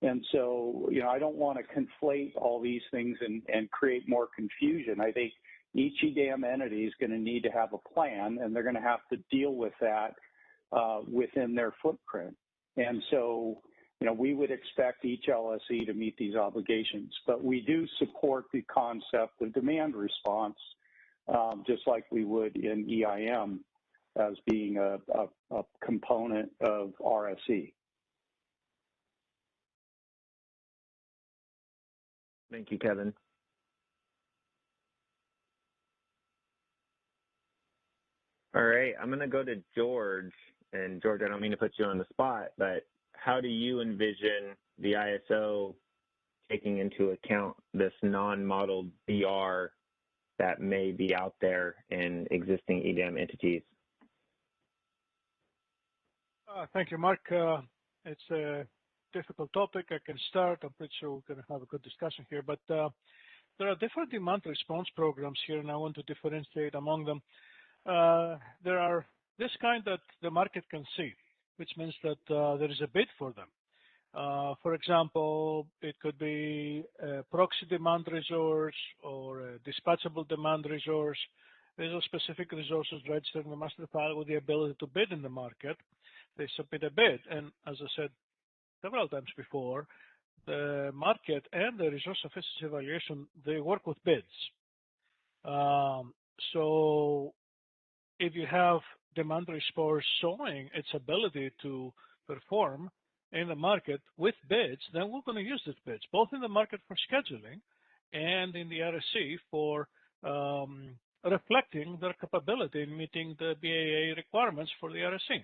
And so, I don't want to conflate all these things and create more confusion. I think each EDAM entity is going to need to have a plan, and they're going to have to deal with that within their footprint. And so, we would expect each LSE to meet these obligations, but we do support the concept of demand response, just like we would in EIM as being a component of RSE. Thank you, Kevin. All right, I'm going to go to George. And George, I don't mean to put you on the spot, but how do you envision the ISO taking into account this non-modeled DR that may be out there in existing EDAM entities? Thank you, Mark. It's a difficult topic. I can start. I'm pretty sure we're going to have a good discussion here, but there are different demand response programs here, and I want to differentiate among them. There are this kind that the market can see, which means that there is a bid for them. For example, it could be a proxy demand resource or a dispatchable demand resource. These are specific resources registered in the master file with the ability to bid in the market. They submit a bid, and as I said several times before, the market and the resource sufficiency evaluation, they work with bids. So if you have demand response showing its ability to perform in the market with bids, then we're going to use these bids, both in the market for scheduling and in the RSC for reflecting their capability in meeting the BAA requirements for the RSC.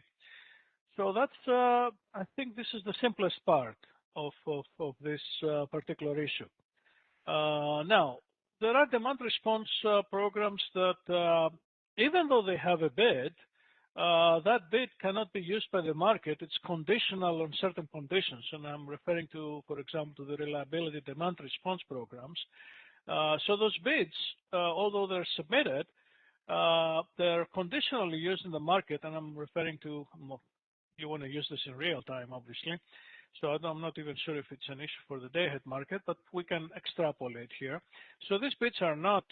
So that's, I think this is the simplest part of this particular issue. Now, there are demand response programs that, even though they have a bid, that bid cannot be used by the market. It's conditional on certain conditions, and I'm referring to, for example, to the reliability demand response programs. So those bids, although they're submitted, they're conditionally used in the market, and I'm referring to, you want to use this in real time, obviously. So I'm not even sure if it's an issue for the day-ahead market, but we can extrapolate here. So these bids are not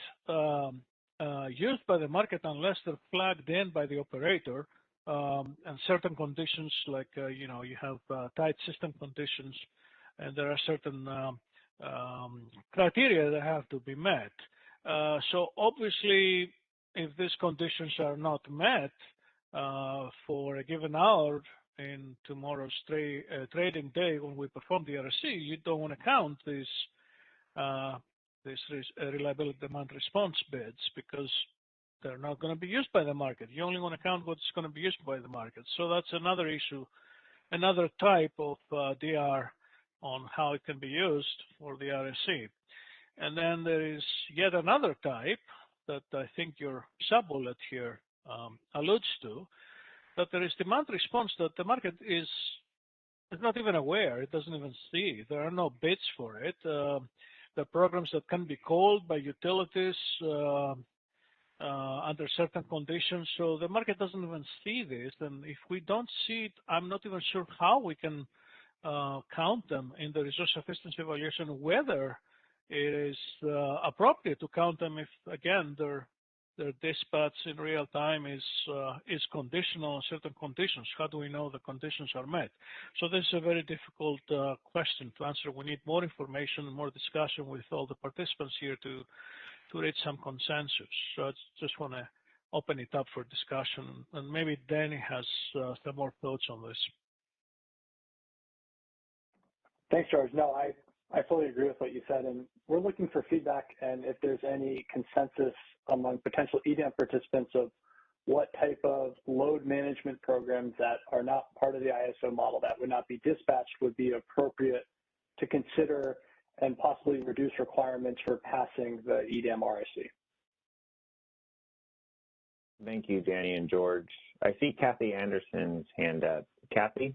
used by the market unless they're flagged in by the operator, and certain conditions like, you know, you have tight system conditions, and there are certain criteria that have to be met. So obviously, if these conditions are not met for a given hour in tomorrow's trading day when we perform the RSC, you don't want to count these reliability demand response bids because they're not going to be used by the market. You only want to count what's going to be used by the market. So that's another issue, another type of DR on how it can be used for the RSC. And then there is yet another type that I think your sub-bullet here alludes to, that there is demand response that the market is not even aware, it doesn't even see. There are no bids for it. The programs that can be called by utilities under certain conditions, so the market doesn't even see this. And if we don't see it, I'm not even sure how we can count them in the resource sufficiency evaluation, whether it is appropriate to count them if, again, their dispatch in real time is conditional on certain conditions. How do we know the conditions are met? So this is a very difficult question to answer. We need more information and more discussion with all the participants here to reach some consensus. So I just want to open it up for discussion, and maybe Danny has some more thoughts on this. Thanks, George. No, I fully agree with what you said, and we're looking for feedback and if there's any consensus among potential EDAM participants of what type of load management programs that are not part of the ISO model that would not be dispatched would be appropriate to consider and possibly reduce requirements for passing the EDAM RSC. Thank you, Danny and George. I see Kathy Anderson's hand up. Kathy?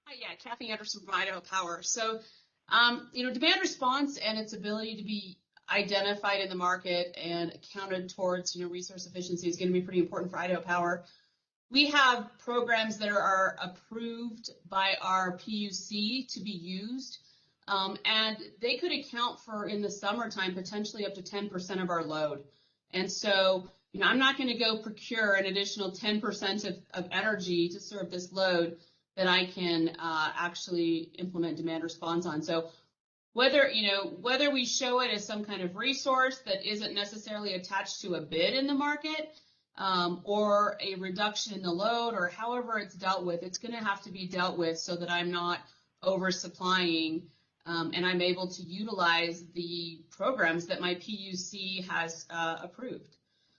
Hi, yeah, Kathy Anderson from Idaho Power. So, you know, demand response and its ability to be identified in the market and accounted towards, you know, resource efficiency is going to be pretty important for Idaho Power. We have programs that are approved by our PUC to be used, and they could account for, in the summertime, potentially up to 10% of our load. And so, you know, I'm not going to go procure an additional 10% of energy to serve this load that I can actually implement demand response on. So whether we show it as some kind of resource that isn't necessarily attached to a bid in the market, or a reduction in the load, or however it's dealt with, it's going to have to be dealt with so that I'm not oversupplying, and I'm able to utilize the programs that my PUC has approved.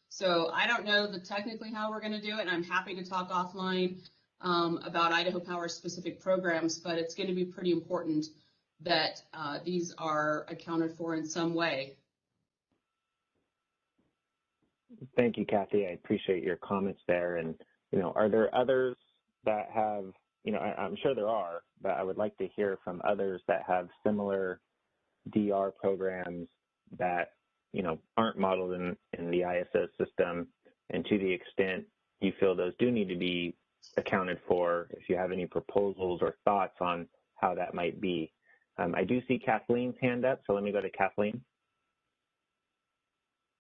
So I don't know technically how we're going to do it, and I'm happy to talk offline about Idaho Power specific programs, but it's going to be pretty important that these are accounted for in some way. Thank you, Kathy. I appreciate your comments there. And, you know, are there others that have, I'm sure there are, but I would like to hear from others that have similar DR programs that, aren't modeled in the ISO system, and to the extent you feel those do need to be accounted for, if you have any proposals or thoughts on how that might be. I do see Kathleen's hand up, so let me go to Kathleen.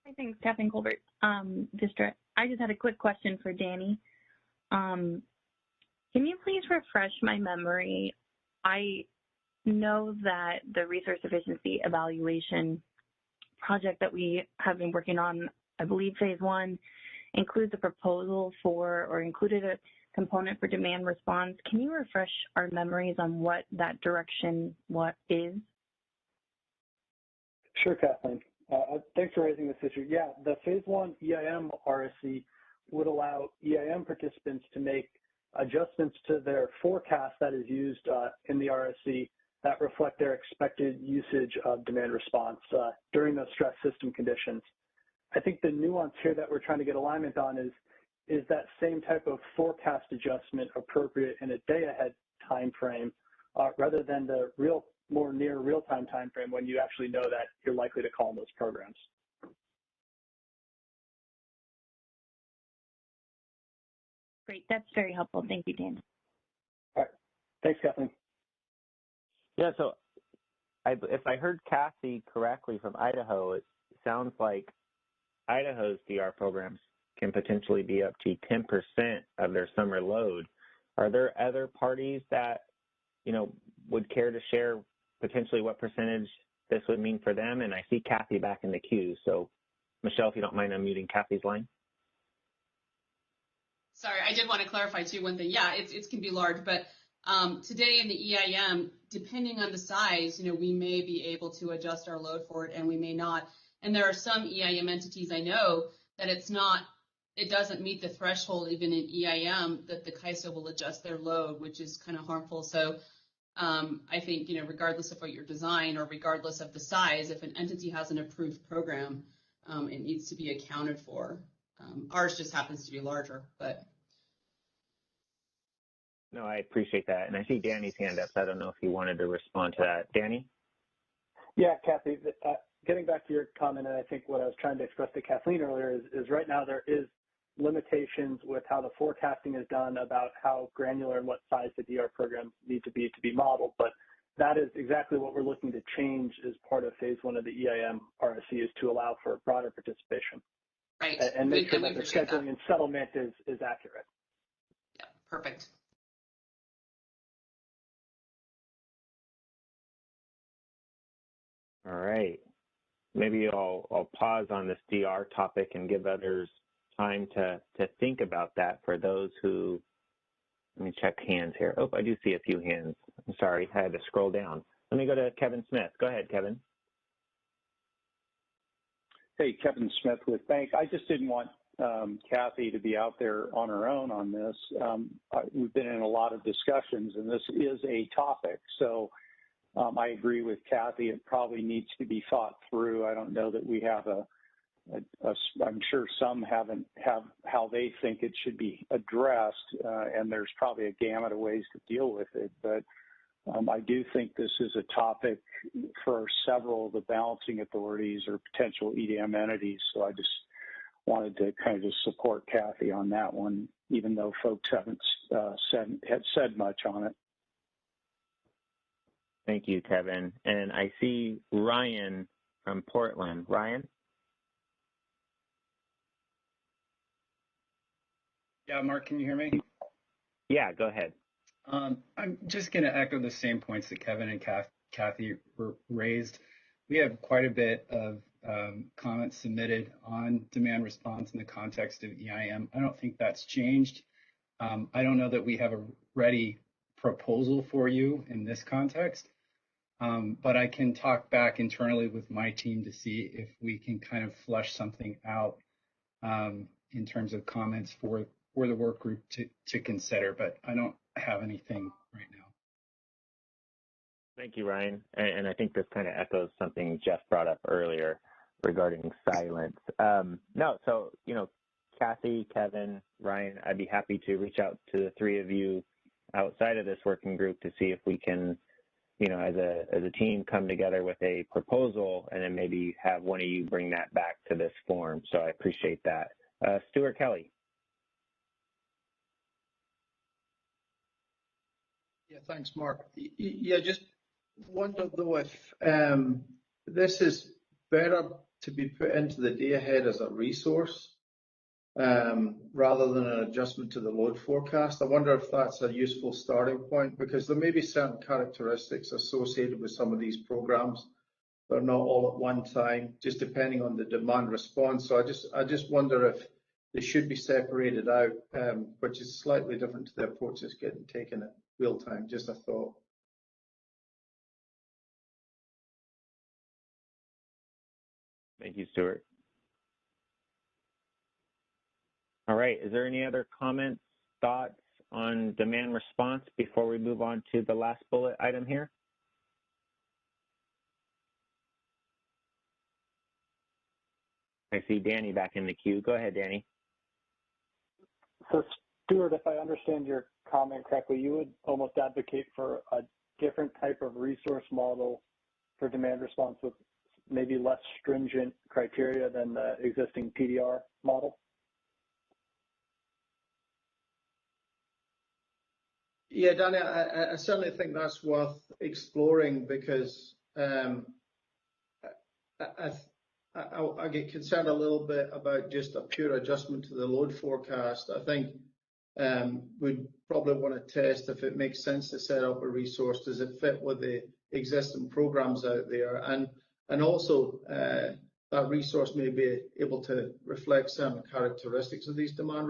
Hi, thanks, Kathleen Colbert. I just had a quick question for Danny. Can you please refresh my memory? I know that the resource efficiency evaluation project that we have been working on, I believe phase 1, includes a proposal for, or included a component for demand response. Can you refresh our memories on what that direction is? Sure, Kathleen. Thanks for raising this issue. Yeah, the phase 1 EIM RSC would allow EIM participants to make adjustments to their forecast that is used in the RSC that reflect their expected usage of demand response during those stress system conditions. I think the nuance here that we're trying to get alignment on is that same type of forecast adjustment appropriate in a day-ahead time frame rather than the more near real-time time frame when you actually know that you're likely to call in those programs. Great, that's very helpful. Thank you, Dan. All right, thanks, Kathleen. Yeah, so if I heard Kathy correctly from Idaho, it sounds like Idaho's DR programs can potentially be up to 10% of their summer load. Are there other parties that, would care to share potentially what percentage this would mean for them? And I see Kathy back in the queue. So, Michelle, if you don't mind unmuting Kathy's line. Sorry, I did want to clarify too one thing. Yeah, it can be large, but today in the EIM, depending on the size, we may be able to adjust our load for it and we may not. And there are some EIM entities I know that it doesn't meet the threshold even in EIM that the CAISO will adjust their load, which is kind of harmful. So I think, regardless of what your design or regardless of the size, if an entity has an approved program, it needs to be accounted for. Ours just happens to be larger, but. No, I appreciate that. And I see Danny's hand up, so I don't know if you wanted to respond to that. Danny? Yeah, Kathy, getting back to your comment, and I think what I was trying to express to Kathleen earlier is right now there is limitations with how the forecasting is done about how granular and what size the DR programs need to be modeled. But that is exactly what we're looking to change as part of phase 1 of the EIM RSC, is to allow for broader participation. Right. And make sure that the scheduling and settlement is accurate. Yeah, perfect. All right. Maybe I'll pause on this DR topic and give others time to think about that for those who, let me check hands here. Oh, I do see a few hands. I'm sorry, I had to scroll down. Let me go to Kevin Smith. Go ahead, Kevin. Hey, Kevin Smith with Bank. I just didn't want Kathy to be out there on her own on this. We've been in a lot of discussions, and this is a topic. So I agree with Kathy. It probably needs to be thought through. I don't know that we have I'm sure some haven't have how they think it should be addressed, and there's probably a gamut of ways to deal with it. But I do think this is a topic for several of the balancing authorities or potential EDAM entities. So I just wanted to kind of just support Kathy on that one, even though folks haven't said much on it. Thank you, Kevin. And I see Ryan from Portland. Ryan? Yeah, Mark, can you hear me? Yeah, go ahead. I'm just going to echo the same points that Kevin and Kathy raised. We have quite a bit of comments submitted on demand response in the context of EIM. I don't think that's changed. I don't know that we have a ready proposal for you in this context, but I can talk back internally with my team to see if we can kind of flesh something out in terms of comments for the work group to consider, but I don't have anything right now. Thank you, Ryan. And I think this kind of echoes something Jeff brought up earlier regarding silence. No, so, Kathy, Kevin, Ryan, I'd be happy to reach out to the three of you outside of this working group to see if we can, as a team, come together with a proposal and then maybe have one of you bring that back to this forum. So I appreciate that. Stuart Kelly. Yeah, thanks, Mark. Yeah, just wonder though if this is better to be put into the day ahead as a resource rather than an adjustment to the load forecast. I wonder if that's a useful starting point, because there may be certain characteristics associated with some of these programs that are not all at one time, just depending on the demand response. So I just wonder if they should be separated out, which is slightly different to the approach that's getting taken at real time. Just a thought. Thank you, Stuart. All right, is there any other comments, thoughts on demand response before we move on to the last bullet item here? I see Danny back in the queue. Go ahead, Danny. So, Stuart, if I understand your comment correctly, you would almost advocate for a different type of resource model for demand response with maybe less stringent criteria than the existing PDR model? Yeah, Danny, I certainly think that's worth exploring, because I get concerned a little bit about just a pure adjustment to the load forecast. I think we'd probably want to test if it makes sense to set up a resource. Does it fit with the existing programs out there? And also that resource may be able to reflect certain characteristics of these demand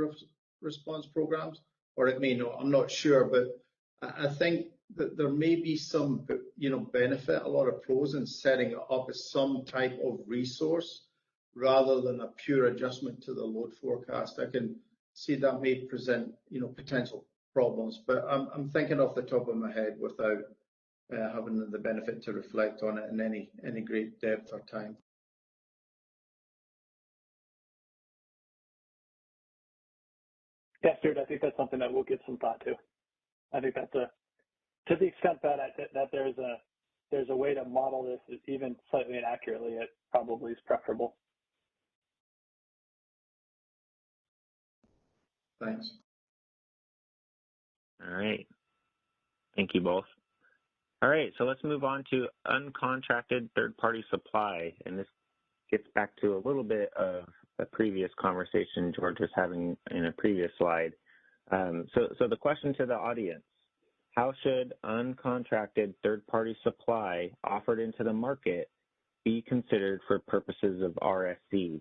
response programs, or it may not. I'm not sure, but I think that there may be some, benefit, a lot of pros in setting it up as some type of resource rather than a pure adjustment to the load forecast. I can see that may present, potential problems, but I'm thinking off the top of my head without having the benefit to reflect on it in any great depth or time. Yeah, Stuart, I think that's something that we'll give some thought to. I think that's to the extent that there's a way to model this even slightly inaccurately, it probably is preferable. Thanks. All right. Thank you both. All right, so let's move on to uncontracted third-party supply, and this gets back to a little bit of a previous conversation George was having in a previous slide. So the question to the audience: how should uncontracted third-party supply offered into the market be considered for purposes of RSC?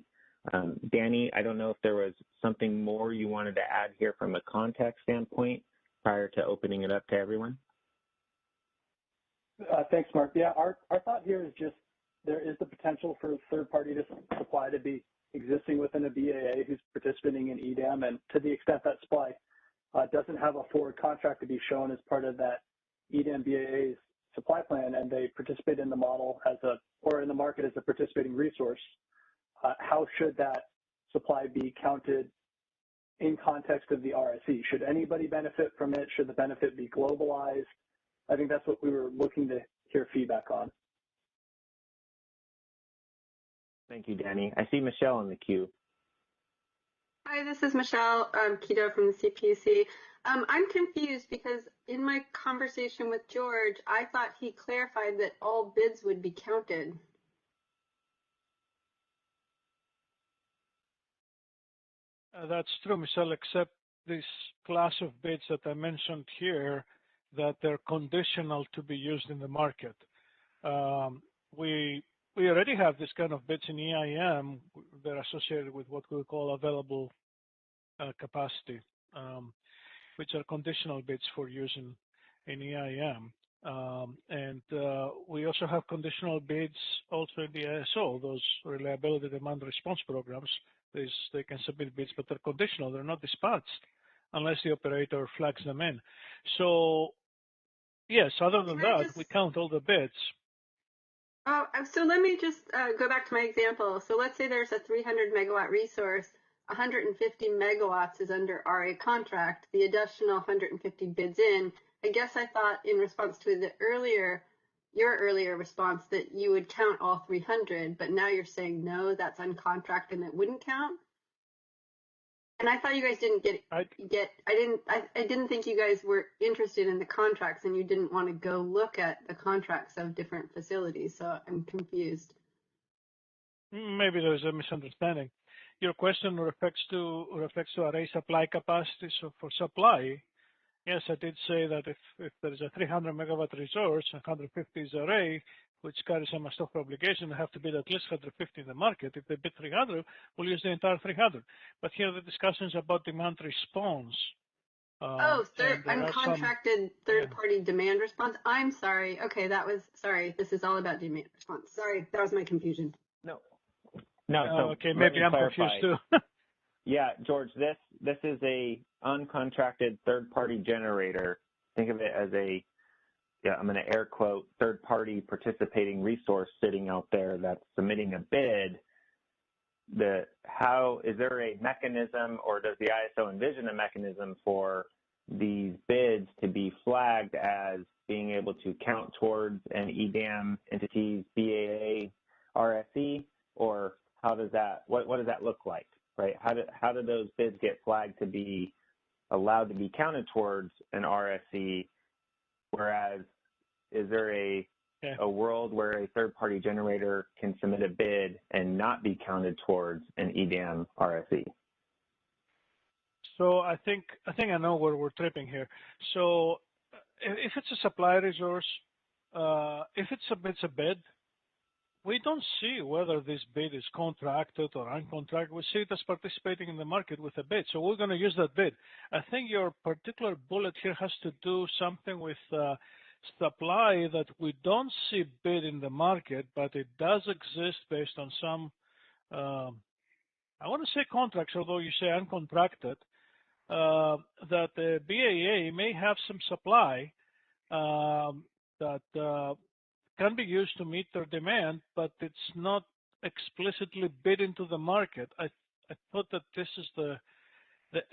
Danny, I don't know if there was something more you wanted to add here from a context standpoint prior to opening it up to everyone. Thanks, Mark. Yeah, our thought here is just there is the potential for third-party supply to be existing within a BAA who's participating in EDAM, and to the extent that supply doesn't have a forward contract to be shown as part of that EDAM BAA's supply plan, and they participate in the model or in the market as a participating resource, how should that supply be counted in context of the RSE? Should anybody benefit from it? Should the benefit be globalized? I think that's what we were looking to hear feedback on. Thank you, Danny. I see Michelle in the queue. Hi, this is Michelle Keto from the CPUC. I'm confused because in my conversation with George, I thought he clarified that all bids would be counted. That's true, Michelle, except this class of bids that I mentioned here, that they're conditional to be used in the market. We already have this kind of bids in EIM. They're associated with what we call available capacity, which are conditional bids for use in EIM. And we also have conditional bids also in the ISO, those reliability demand response programs. They can submit bids, but they're conditional. They're not dispatched unless the operator flags them in. So yes, other than that, we count all the bids. Oh, so let me just go back to my example. So let's say there's a 300 megawatt resource. 150 megawatts is under RA contract, the additional 150 bids in. I guess I thought in response to your earlier response that you would count all 300, but now you're saying no, that's uncontracted and it wouldn't count. And I thought you guys didn't I didn't think you guys were interested in the contracts and you didn't want to go look at the contracts of different facilities. So I'm confused. Maybe there's a misunderstanding. Your question reflects to array supply capacity. So for supply, yes, I did say that if there is a 300 megawatt resource, 150 is array, which carries a must offer obligation, they have to bid at least 150 in the market. If they bid 300, we'll use the entire 300. But here the discussion is about demand response. Uncontracted third-party demand response. I'm sorry. Okay, sorry. This is all about demand response. Sorry, that was my confusion. No. So okay, maybe I'm confused too. Yeah, George, this is a uncontracted third-party generator. Think of it as I'm going to air quote, third-party participating resource sitting out there that's submitting a bid. Is there a mechanism, or does the ISO envision a mechanism for these bids to be flagged as being able to count towards an EDAM entity's BAA RSE, or how does that, what does that look like, right? How do those bids get flagged to be allowed to be counted towards an RSE, whereas is there a world where a third-party generator can submit a bid and not be counted towards an EDAM RSE? So I think I know where we're tripping here. So if it's a supply resource, if it submits a bid, we don't see whether this bid is contracted or uncontracted. We see it as participating in the market with a bid. So we're going to use that bid. I think your particular bullet here has to do something with supply that we don't see bid in the market, but it does exist based on some, I want to say contracts, although you say uncontracted, that the BAA may have some supply that can be used to meet their demand, but it's not explicitly bid into the market. I thought that this is the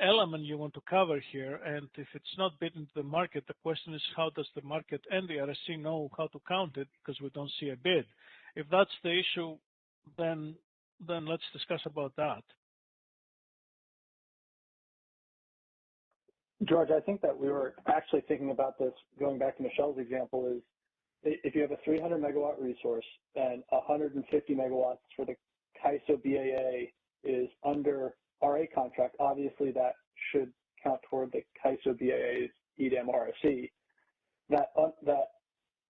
element you want to cover here, and if it's not bid into the market, the question is how does the market and the RSC know how to count it, because we don't see a bid. If that's the issue, then let's discuss about that. George, I think that we were actually thinking about this, going back to Michelle's example, is if you have a 300 megawatt resource and 150 megawatts for the CAISO BAA is under RA contract, obviously that should count toward the CAISO BAA's EDAM RSE. That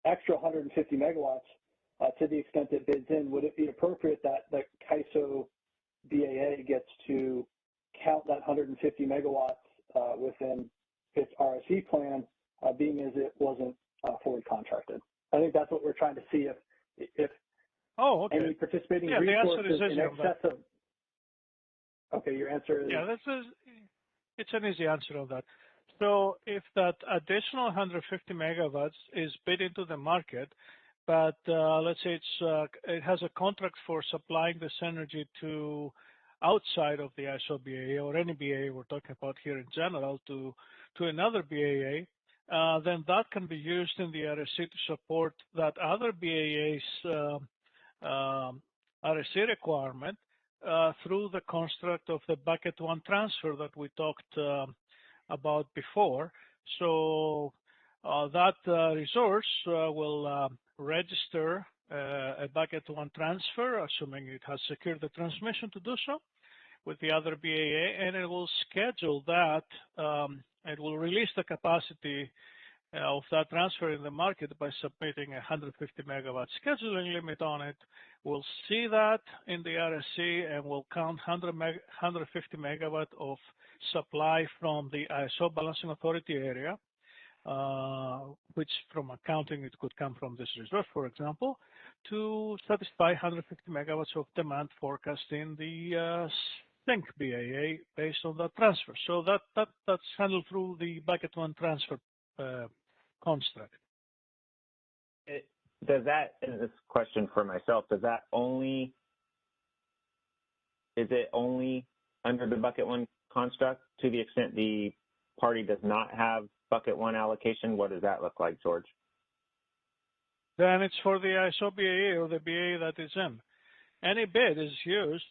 extra 150 megawatts, to the extent it bids in, would it be appropriate that the CAISO BAA gets to count that 150 megawatts within its RSE plan, being as it wasn't fully contracted? I think that's what we're trying to see, if any participating resources in excess of. Okay, your answer is. Yeah, it's an easy answer on that. So if that additional 150 megawatts is bid into the market, but let's say it has a contract for supplying this energy to outside of the ISO BAA or any BAA we're talking about here in general to another BAA, then that can be used in the RSC to support that other BAA's RSC requirement through the construct of the bucket one transfer that we talked about before. So that resource will register a bucket one transfer, assuming it has secured the transmission to do so with the other BAA, and it will schedule that. It will release the capacity of that transfer in the market by submitting a 150 megawatt scheduling limit on it. We'll see that in the RSC, and we'll count 150 megawatt of supply from the ISO Balancing Authority area, which from accounting, it could come from this resource, for example, to satisfy 150 megawatts of demand forecast in the sync BAA based on that transfer. So that's handled through the bucket one transfer construct. Does that, and this question for myself, is it only under the bucket one construct, to the extent the party does not have bucket one allocation? What does that look like, George? Then it's for the ISO BAA or the BAA that is in. Any bid is used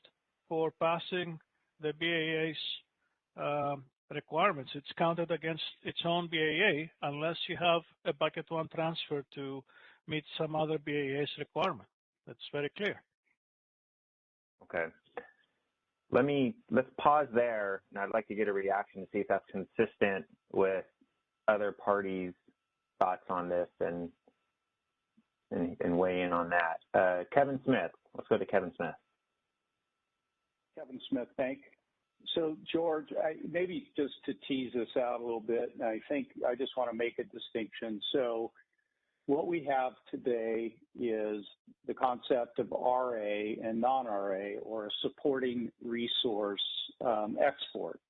for passing the BAA's requirements. It's counted against its own BAA unless you have a bucket one transfer to meet some other BAA's requirement. That's very clear. Okay. Let's pause there, and I'd like to get a reaction to see if that's consistent with other parties' thoughts on this and weigh in on that. Kevin Smith, let's go to Kevin Smith. Kevin Smith, thank you. So, George, maybe just to tease this out a little bit, and I think I just want to make a distinction. So what we have today is the concept of RA and non-RA, or a supporting resource export.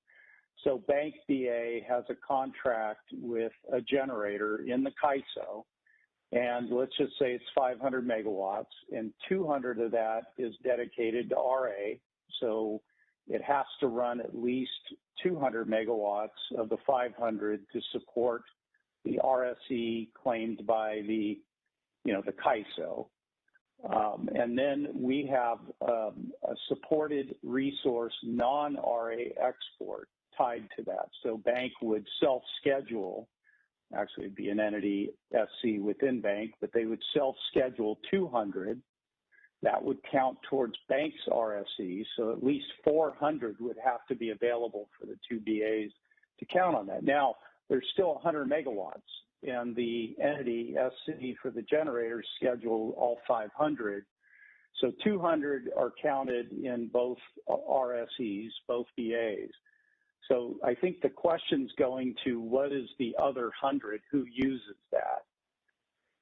So Bank BA has a contract with a generator in the CAISO, and let's just say it's 500 megawatts, and 200 of that is dedicated to RA. So it has to run at least 200 megawatts of the 500 to support the RSE claimed by the CAISO. And then we have a supported resource non-RA export tied to that. So Bank would self-schedule, actually it'd be an entity SC within Bank, but they would self-schedule 200. That would count towards Bank's RSE, so at least 400 would have to be available for the two BAs to count on that. Now, there's still 100 megawatts, and the entity SC for the generator schedule all 500. So 200 are counted in both RSEs, both BAs. So I think the question's going to what is the other 100, who uses that?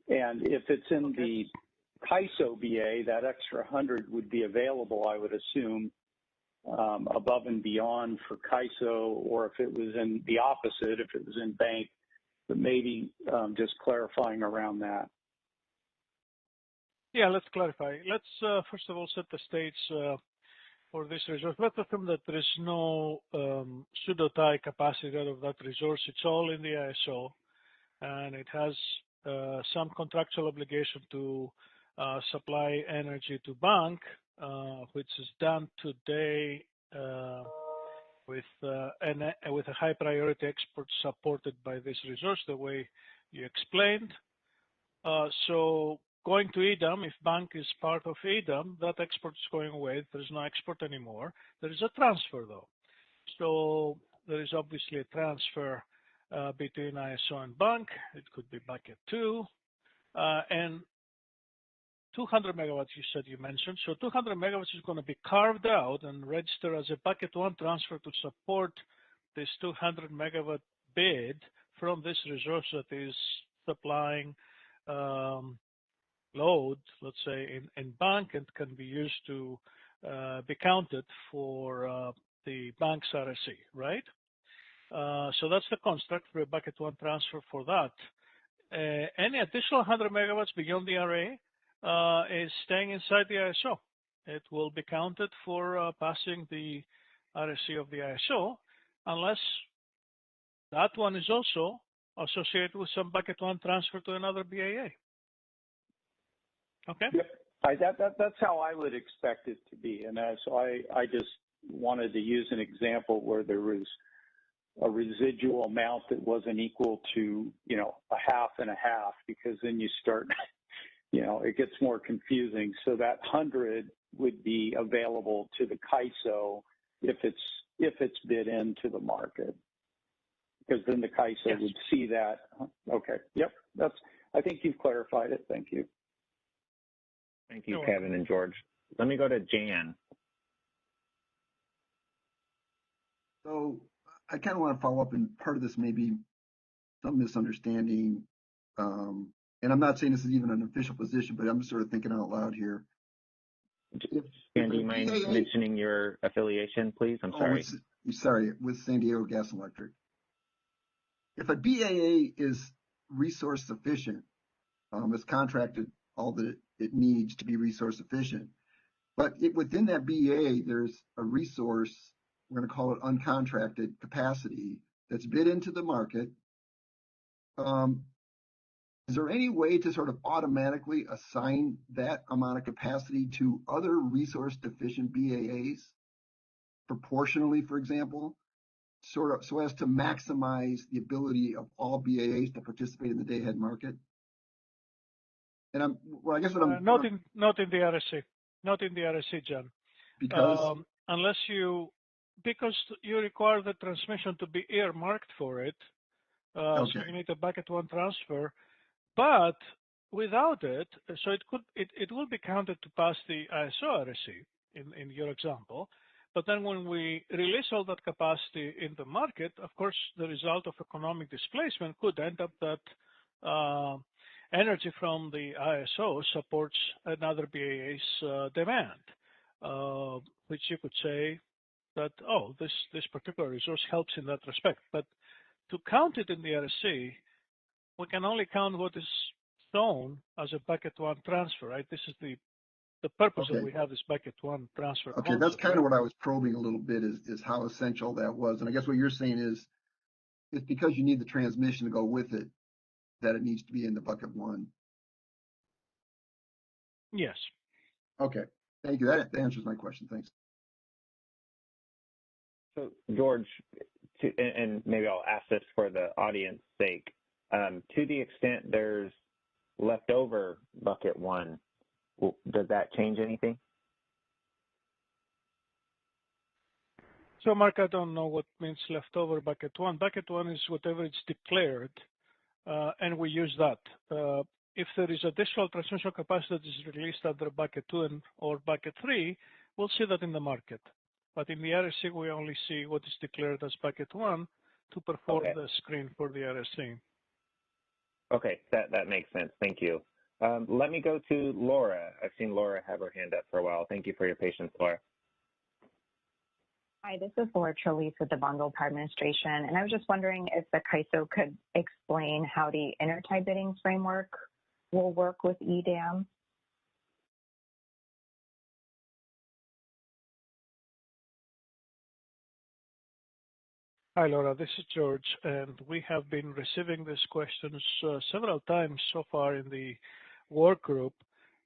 And if it's in the CAISO BA, that extra 100 would be available, I would assume, above and beyond for CAISO, or if it was in the opposite, if it was in Bank, but maybe just clarifying around that. Yeah, let's clarify. Let's first of all set the stage for this resource. Let's assume that there is no pseudo-tie capacity out of that resource. It's all in the ISO, and it has some contractual obligation to supply energy to Bank, which is done today with a high priority export supported by this resource, the way you explained. So going to EDAM, if Bank is part of EDAM, that export is going away. There is no export anymore. There is a transfer though. So there is obviously a transfer between ISO and Bank. It could be bucket 2. And 200 megawatts you mentioned. So 200 megawatts is going to be carved out and register as a bucket 1 transfer to support this 200 megawatt bid from this resource that is supplying load, let's say, in Bank, and can be used to be counted for the Bank's RSE, right? So that's the construct for a bucket 1 transfer for that. Any additional 100 megawatts beyond the RA is staying inside the ISO. It will be counted for passing the RSE of the ISO, unless that one is also associated with some bucket 1 transfer to another BAA. Okay? Yep. That's how I would expect it to be. And so I just wanted to use an example where there was a residual amount that wasn't equal to, a half and a half, because then you start it gets more confusing. So that 100 would be available to the CAISO if it's bid into the market, because then the CAISO would see that. Okay. Yep. I think you've clarified it. Thank you. Thank you, Kevin and George. Let me go to Jan. So I kind of want to follow up, and part of this may be some misunderstanding. And I'm not saying this is even an official position, but I'm just sort of thinking out loud here. Jan, do you mind mentioning your affiliation, please? I'm sorry. With San Diego Gas and Electric. If a BAA is resource sufficient, it's contracted all that it needs to be resource efficient. But within that BA, there's a resource we're going to call it uncontracted capacity that's bid into the market. Is there any way to sort of automatically assign that amount of capacity to other resource deficient BAAs proportionally, for example, sort of so as to maximize the ability of all BAAs to participate in the day-ahead market? And I guess what I'm not in the RSC, John. Because because you require the transmission to be earmarked for it, so you need a bucket one transfer. But without it, so it will be counted to pass the ISO RSC in your example. But then when we release all that capacity in the market, of course, the result of economic displacement could end up that energy from the ISO supports another BAA's demand, which you could say that, oh, this particular resource helps in that respect. But to count it in the RSC, we can only count what is shown as a bucket one transfer, right? This is the purpose that we have this bucket one transfer. Okay, concept, that's kind of what I was probing a little bit is how essential that was. And I guess what you're saying is it's because you need the transmission to go with it that it needs to be in the bucket one. Yes. Okay, thank you. That answers my question. Thanks. So George, and maybe I'll ask this for the audience's sake, to the extent there's leftover bucket one, does that change anything? So Mark, I don't know what means leftover bucket one. Bucket one is whatever it's declared, and we use that. If there is additional transmission capacity that is released under bucket two or bucket three, we'll see that in the market. But in the RSC, we only see what is declared as bucket one to perform the screen for the RSC. Okay, that makes sense. Thank you. Let me go to Laura. I've seen Laura have her hand up for a while. Thank you for your patience, Laura. Hi, this is Laura Trelease with the Bonneville Power Administration, and I was just wondering if the CAISO could explain how the intertie bidding framework will work with EDAM. Hi, Laura. This is George, and we have been receiving these questions several times so far in the work group,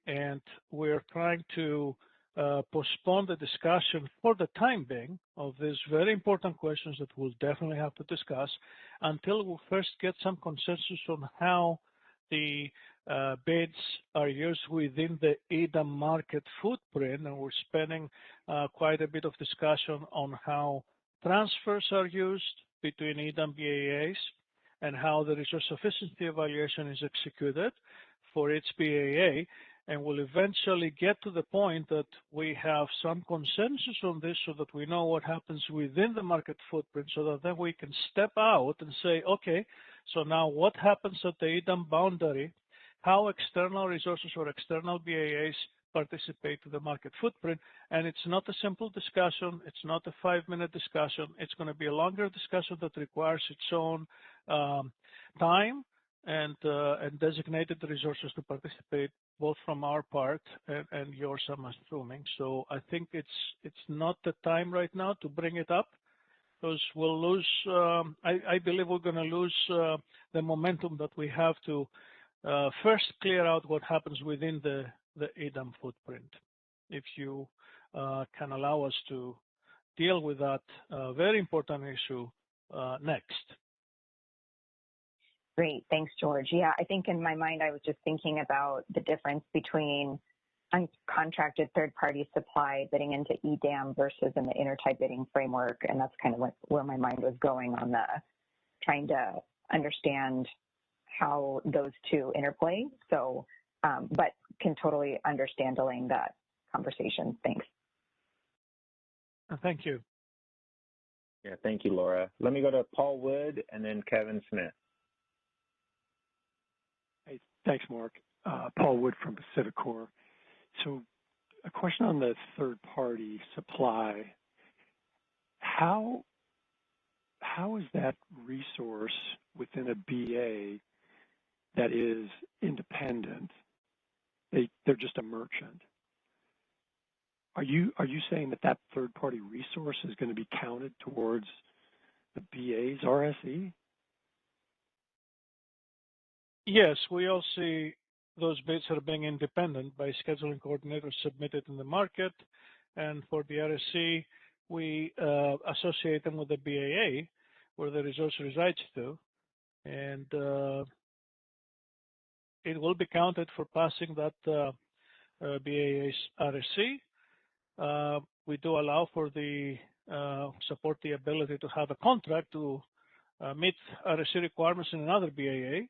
and we're trying to postpone the discussion for the time being of these very important questions that we'll definitely have to discuss until we first get some consensus on how the bids are used within the EDAM market footprint, and we're spending quite a bit of discussion on how transfers are used between EDAM BAAs and how the resource sufficiency evaluation is executed for each BAA, and we'll eventually get to the point that we have some consensus on this so that we know what happens within the market footprint so that then we can step out and say, okay, so now what happens at the EDAM boundary, how external resources or external BAAs participate to the market footprint. And it's not a simple discussion. It's not a 5-minute discussion. It's going to be a longer discussion that requires its own time and designated resources to participate, both from our part and yours, I'm assuming. So I think it's not the time right now to bring it up, because we'll lose, I believe we're going to lose the momentum that we have to first clear out what happens within the EDAM footprint. If you can allow us to deal with that very important issue next. Great, thanks, George. Yeah, I think in my mind, I was just thinking about the difference between uncontracted third-party supply bidding into EDAM versus in the intertie bidding framework, and that's kind of where my mind was going on the trying to understand how those two interplay. So, but can totally understand delaying that conversation. Thanks. Thank you. Yeah, thank you, Laura. Let me go to Paul Wood and then Kevin Smith. Hey, thanks, Mark. Paul Wood from Pacific Core. So a question on the third-party supply. How is that resource within a BA that is independent? They're just a merchant. Are you saying that third-party resource is going to be counted towards the BA's RSE? Yes, we all see those bids are being independent by scheduling coordinators submitted in the market, and for the RSE, we associate them with the BAA, where the resource resides to, and it will be counted for passing that BAA's RSE. We do allow for the support the ability to have a contract to meet RSE requirements in another BAA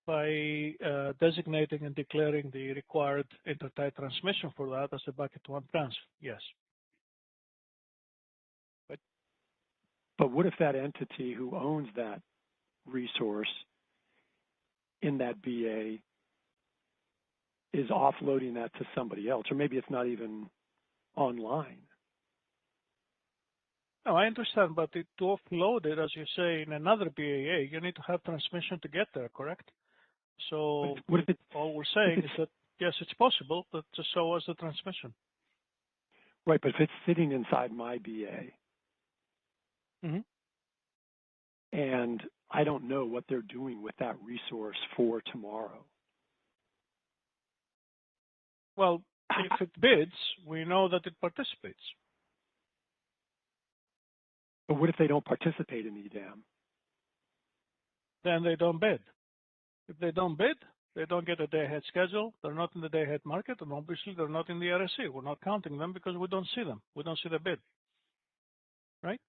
by designating and declaring the required intertie transmission for that as a bucket one transfer. Yes. But what if that entity who owns that resource in that BA is offloading that to somebody else, or maybe it's not even online? No, I understand, but to offload it, as you say, in another BAA, you need to have transmission to get there, correct? So all we're saying is that, yes, it's possible, but just so was the transmission. Right, but if it's sitting inside my BA, and I don't know what they're doing with that resource for tomorrow. Well, if it bids, we know that it participates. But what if they don't participate in EDAM? Then they don't bid. If they don't bid, they don't get a day-ahead schedule. They're not in the day-ahead market, and obviously they're not in the RSE. We're not counting them because we don't see them. We don't see the bid. Right?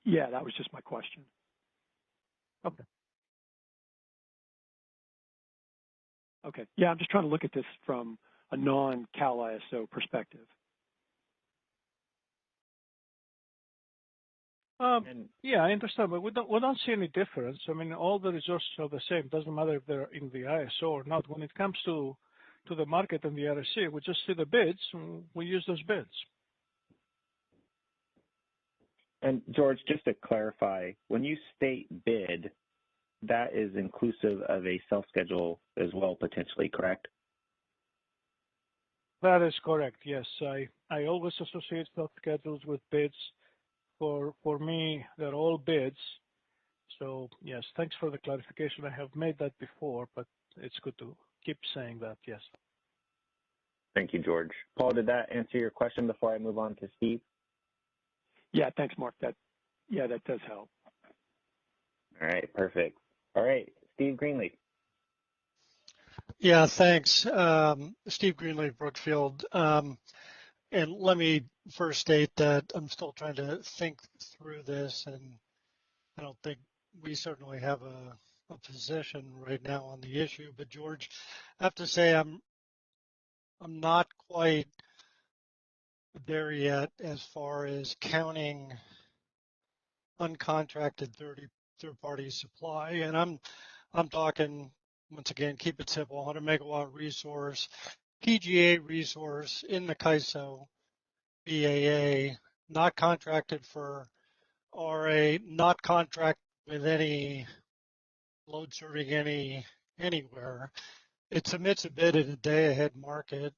Yeah, that was just my question. Okay. Okay. Yeah, I'm just trying to look at this from a non-Cal ISO perspective. Yeah, I understand, but we don't see any difference. I mean, all the resources are the same. Doesn't matter if they're in the ISO or not. When it comes to the market and the RSE, we just see the bids. And we use those bids. And George, just to clarify, when you state bid, that is inclusive of a self-schedule as well, potentially, correct? That is correct, yes. I always associate self-schedules with bids. For me, they're all bids. So, yes, thanks for the clarification. I have made that before, but it's good to keep saying that, yes. Thank you, George. Paul, did that answer your question before I move on to Steve? Yeah, thanks, Mark. That does help. All right, perfect. All right, Steve Greenleaf. Yeah, thanks. Steve Greenleaf, Brookfield. And let me first state that I'm still trying to think through this, and I don't think we certainly have a position right now on the issue. But George, I have to say I'm not quite there yet as far as counting uncontracted third-party supply, and I'm talking, once again, keep it simple, 100 megawatt resource, PGA resource in the CAISO BAA, not contracted for RA, not contract with any load serving anywhere. It submits a bid at a day-ahead market,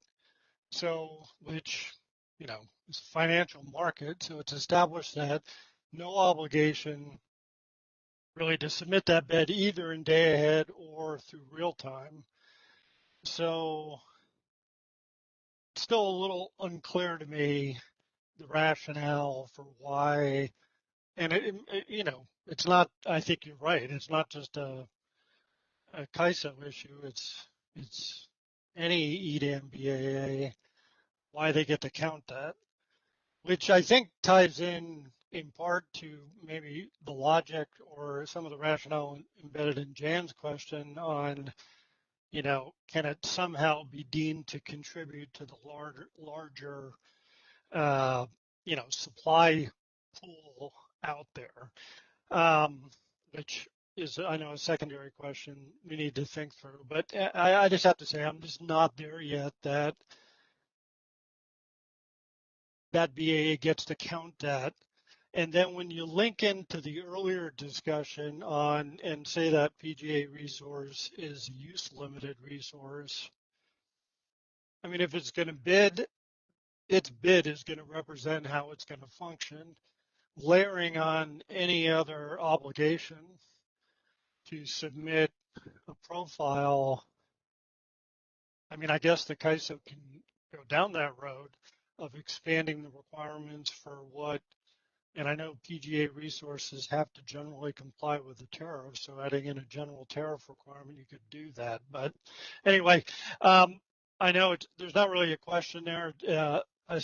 so which is a financial market, so it's established that no obligation really to submit that bid either in day ahead or through real time. So it's still a little unclear to me the rationale for why, and it's not, I think you're right, it's not just a CAISO issue, it's any EDAM BAA, why they get to count that, which I think ties in part to maybe the logic or some of the rationale embedded in Jan's question on, can it somehow be deemed to contribute to the larger, supply pool out there, which is, I know, a secondary question we need to think through. But I just have to say, I'm just not there yet that BAA gets to count that. And then when you link into the earlier discussion on and say that PGA resource is a use limited resource, I mean, if it's going to bid, its bid is going to represent how it's going to function, layering on any other obligation to submit a profile. I mean, I guess the CAISO can go down that road of expanding the requirements for what, and I know PGA resources have to generally comply with the tariff, so adding in a general tariff requirement, you could do that. But anyway, I know there's not really a question there. I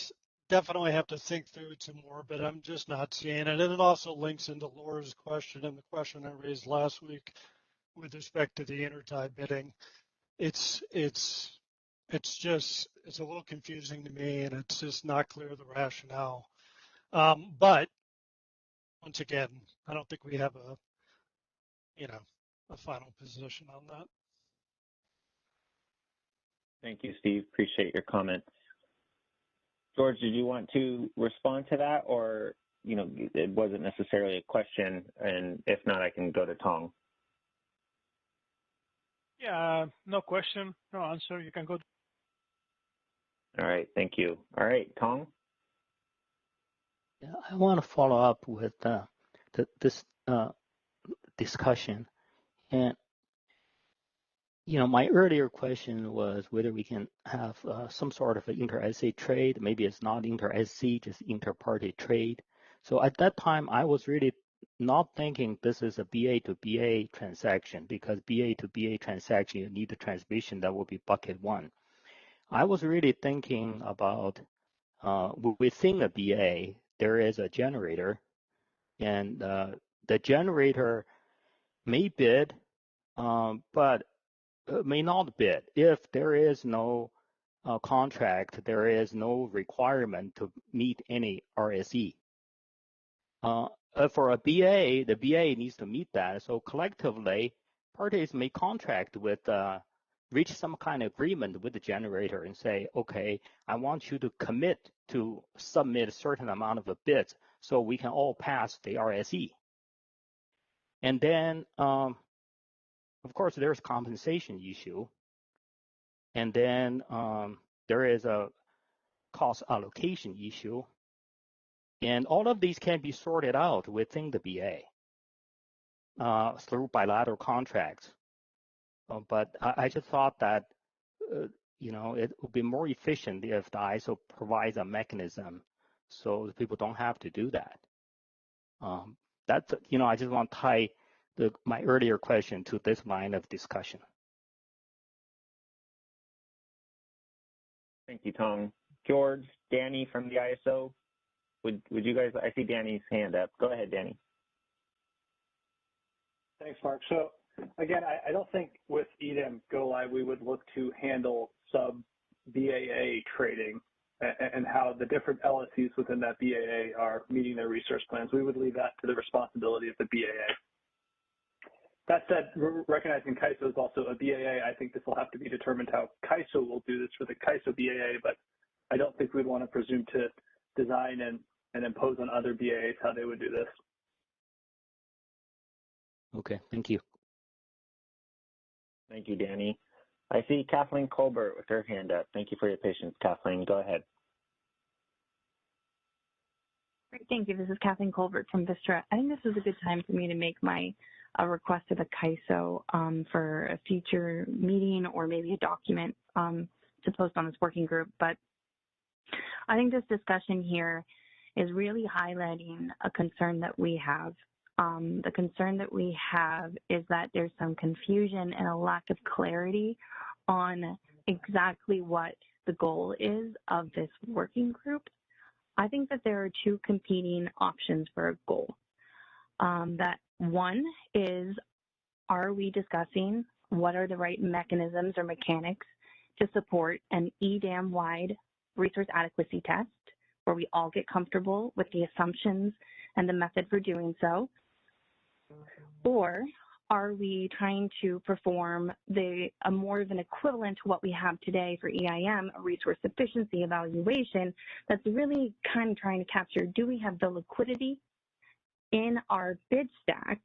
definitely have to think through it some more, but I'm just not seeing it. And it also links into Laura's question and the question I raised last week with respect to the intertie bidding. It's a little confusing to me, and it's just not clear the rationale. But once again, I don't think we have a final position on that. Thank you, Steve. Appreciate your comments. George, did you want to respond to that, or it wasn't necessarily a question? And if not, I can go to Tong. Yeah, no question, no answer. You can go. All right, thank you. All right, Tong. Yeah, I want to follow up with this discussion, and my earlier question was whether we can have some sort of an inter-SC trade. Maybe it's not inter-SC, just inter-party trade. So at that time, I was really not thinking this is a BA to BA transaction, because BA to BA transaction, you need the transmission that will be bucket one. I was really thinking about within a BA, there is a generator, and the generator may bid, but may not bid. If there is no contract, there is no requirement to meet any RSE. For a BA, the BA needs to meet that. So collectively, parties may contract with, reach some kind of agreement with the generator and say, okay, I want you to commit to submit a certain amount of bids so we can all pass the RSE. And then, of course, there's compensation issue. And then there is a cost allocation issue. And all of these can be sorted out within the BA through bilateral contracts. But I just thought that, it would be more efficient if the ISO provides a mechanism so people don't have to do that. That's, I just want to tie my earlier question to this line of discussion. Thank you, Tong. George, Danny from the ISO, would you guys, I see Danny's hand up. Go ahead, Danny. Thanks, Mark. So again, I don't think with EDAM Go Live, we would look to handle sub-BAA trading and how the different LSCs within that BAA are meeting their resource plans. We would leave that to the responsibility of the BAA. That said, recognizing CAISO is also a BAA, I think this will have to be determined how CAISO will do this for the CAISO BAA, but I don't think we'd want to presume to design and impose on other BAAs how they would do this. Okay, thank you. Thank you, Danny. I see Kathleen Colbert with her hand up. Thank you for your patience, Kathleen. Go ahead. Great, thank you. This is Kathleen Colbert from Vistra. I think this is a good time for me to make my request to the CAISO for a future meeting or maybe a document to post on this working group. But I think this discussion here is really highlighting a concern that we have. The concern that we have is that there's some confusion and a lack of clarity on exactly what the goal is of this working group. I think that there are two competing options for a goal. That one is, are we discussing what are the right mechanisms or mechanics to support an EDAM-wide resource adequacy test where we all get comfortable with the assumptions and the method for doing so? Or are we trying to perform a more of an equivalent to what we have today for EIM, a resource efficiency evaluation that's really kind of trying to capture, do we have the liquidity in our bid stack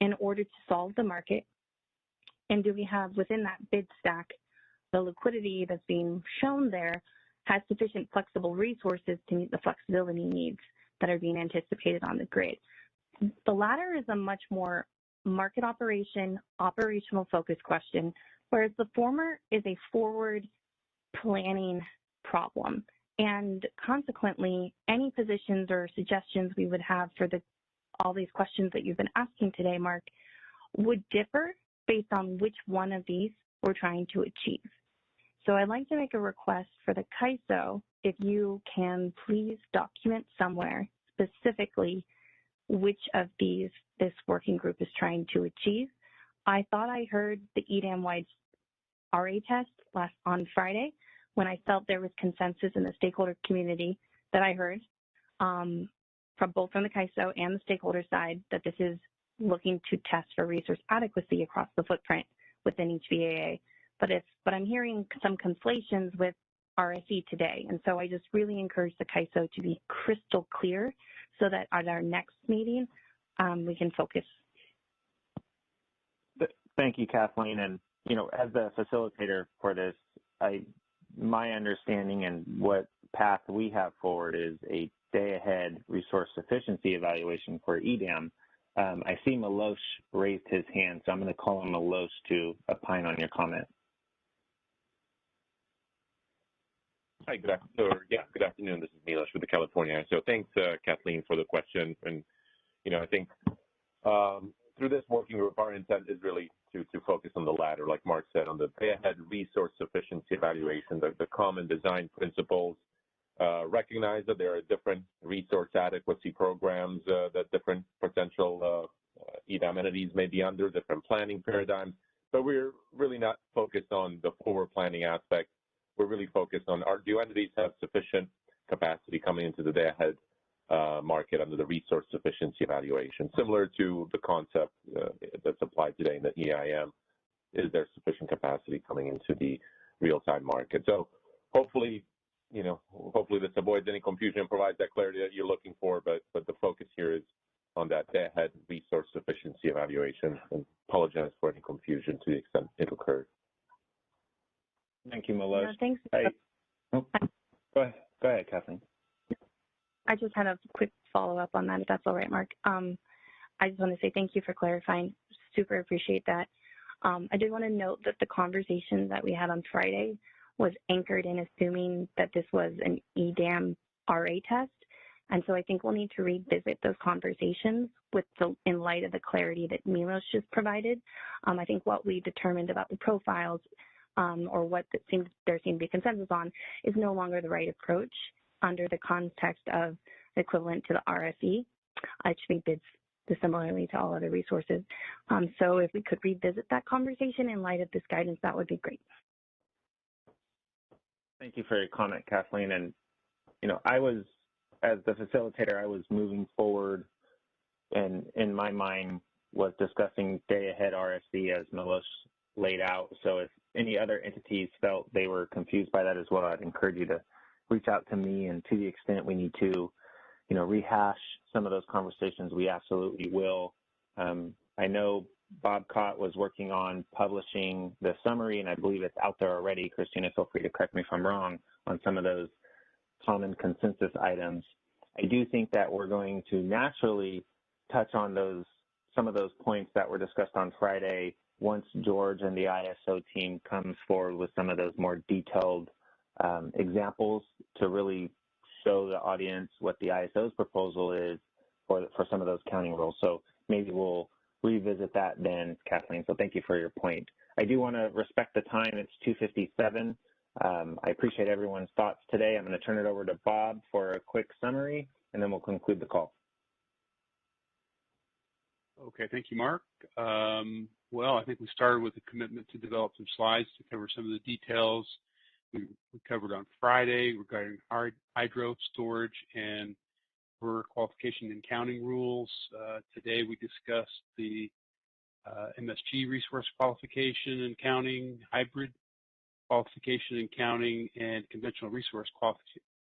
in order to solve the market? And do we have within that bid stack the liquidity that's being shown there has sufficient flexible resources to meet the flexibility needs that are being anticipated on the grid. The latter is a much more market operational focused question, whereas the former is a forward planning problem. And consequently, any positions or suggestions we would have for all these questions that you've been asking today, Mark, would differ based on which one of these we're trying to achieve. So I'd like to make a request for the CAISO, if you can please document somewhere specifically which of these this working group is trying to achieve. I thought I heard the EDAM-wide RA test on Friday when I felt there was consensus in the stakeholder community that I heard from both from the CAISO and the stakeholder side that this is looking to test for resource adequacy across the footprint within each VAA. But I'm hearing some conflations with RSE today. And so I just really encourage the CAISO to be crystal clear so that at our next meeting, we can focus. Thank you, Kathleen. And, you know, as the facilitator for this, my understanding and what path we have forward is a day-ahead resource sufficiency evaluation for EDAM. I see Milosh raised his hand, so I'm going to call on Milosh to opine on your comment. Hi, good afternoon. This is Milosh with the California. So thanks, Kathleen, for the question. And, you know, I think through this working group, our intent is really to focus on the latter, like Mark said, on the day-ahead resource sufficiency evaluation, the common design principles, recognize that there are different resource adequacy programs that different potential EDAM entities may be under, different planning paradigms, but we're really not focused on the forward planning aspect. We're really focused on do entities have sufficient capacity coming into the day-ahead market under the resource sufficiency evaluation, similar to the concept that's applied today in the EIM. Is there sufficient capacity coming into the real-time market? So hopefully this avoids any confusion and provides that clarity that you're looking for, but the focus here is on that day-ahead resource sufficiency evaluation, and apologize for any confusion to the extent it occurred. Thank you, Milosh. No, thanks. Go ahead, Kathleen. I just had a quick follow-up on that, if that's all right, Mark. I just want to say thank you for clarifying. Super appreciate that. I did want to note that the conversation that we had on Friday was anchored in assuming that this was an EDAM RA test. And so I think we'll need to revisit those conversations in light of the clarity that Milosh just provided. I think what we determined about the profiles or what there seemed to be consensus on is no longer the right approach under the context of equivalent to the RFE. It should be bids similarly to all other resources. So if we could revisit that conversation in light of this guidance, that would be great. Thank you for your comment, Kathleen. And, you know, as the facilitator, I was moving forward and in my mind was discussing day-ahead RFC as Milosh laid out. So if any other entities felt they were confused by that as well, I'd encourage you to reach out to me, and to the extent we need to, you know, rehash some of those conversations, we absolutely will. I know Bob Cott was working on publishing the summary, and I believe it's out there already. Christina, feel free to correct me if I'm wrong on some of those common consensus items. I do think that we're going to naturally touch on some of those points that were discussed on Friday once George and the ISO team comes forward with some of those more detailed examples to really show the audience what the ISO's proposal is for some of those counting rules. So maybe we'll revisit that then, Kathleen. So thank you for your point. I do want to respect the time. It's 2:57. I appreciate everyone's thoughts today. I'm going to turn it over to Bob for a quick summary, and then we'll conclude the call. Okay, thank you, Mark. Well, I think we started with a commitment to develop some slides to cover some of the details we covered on Friday regarding hydro storage and for qualification and counting rules. Today we discussed the MSG resource qualification and counting, hybrid qualification and counting, and conventional resource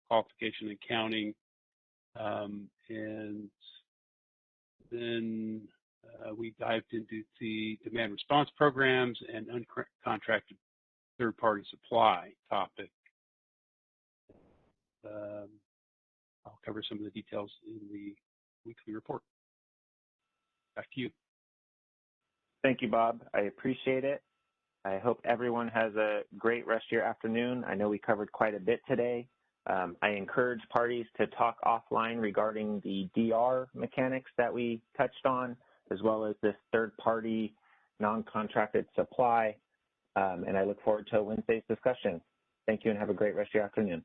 qualification and counting. And then we dived into the demand response programs and uncontracted third-party supply topic. I'll cover some of the details in the weekly report. Back to you. Thank you, Bob. I appreciate it. I hope everyone has a great rest of your afternoon. I know we covered quite a bit today. I encourage parties to talk offline regarding the DR mechanics that we touched on, as well as this third-party non-contracted supply. And I look forward to Wednesday's discussion. Thank you and have a great rest of your afternoon.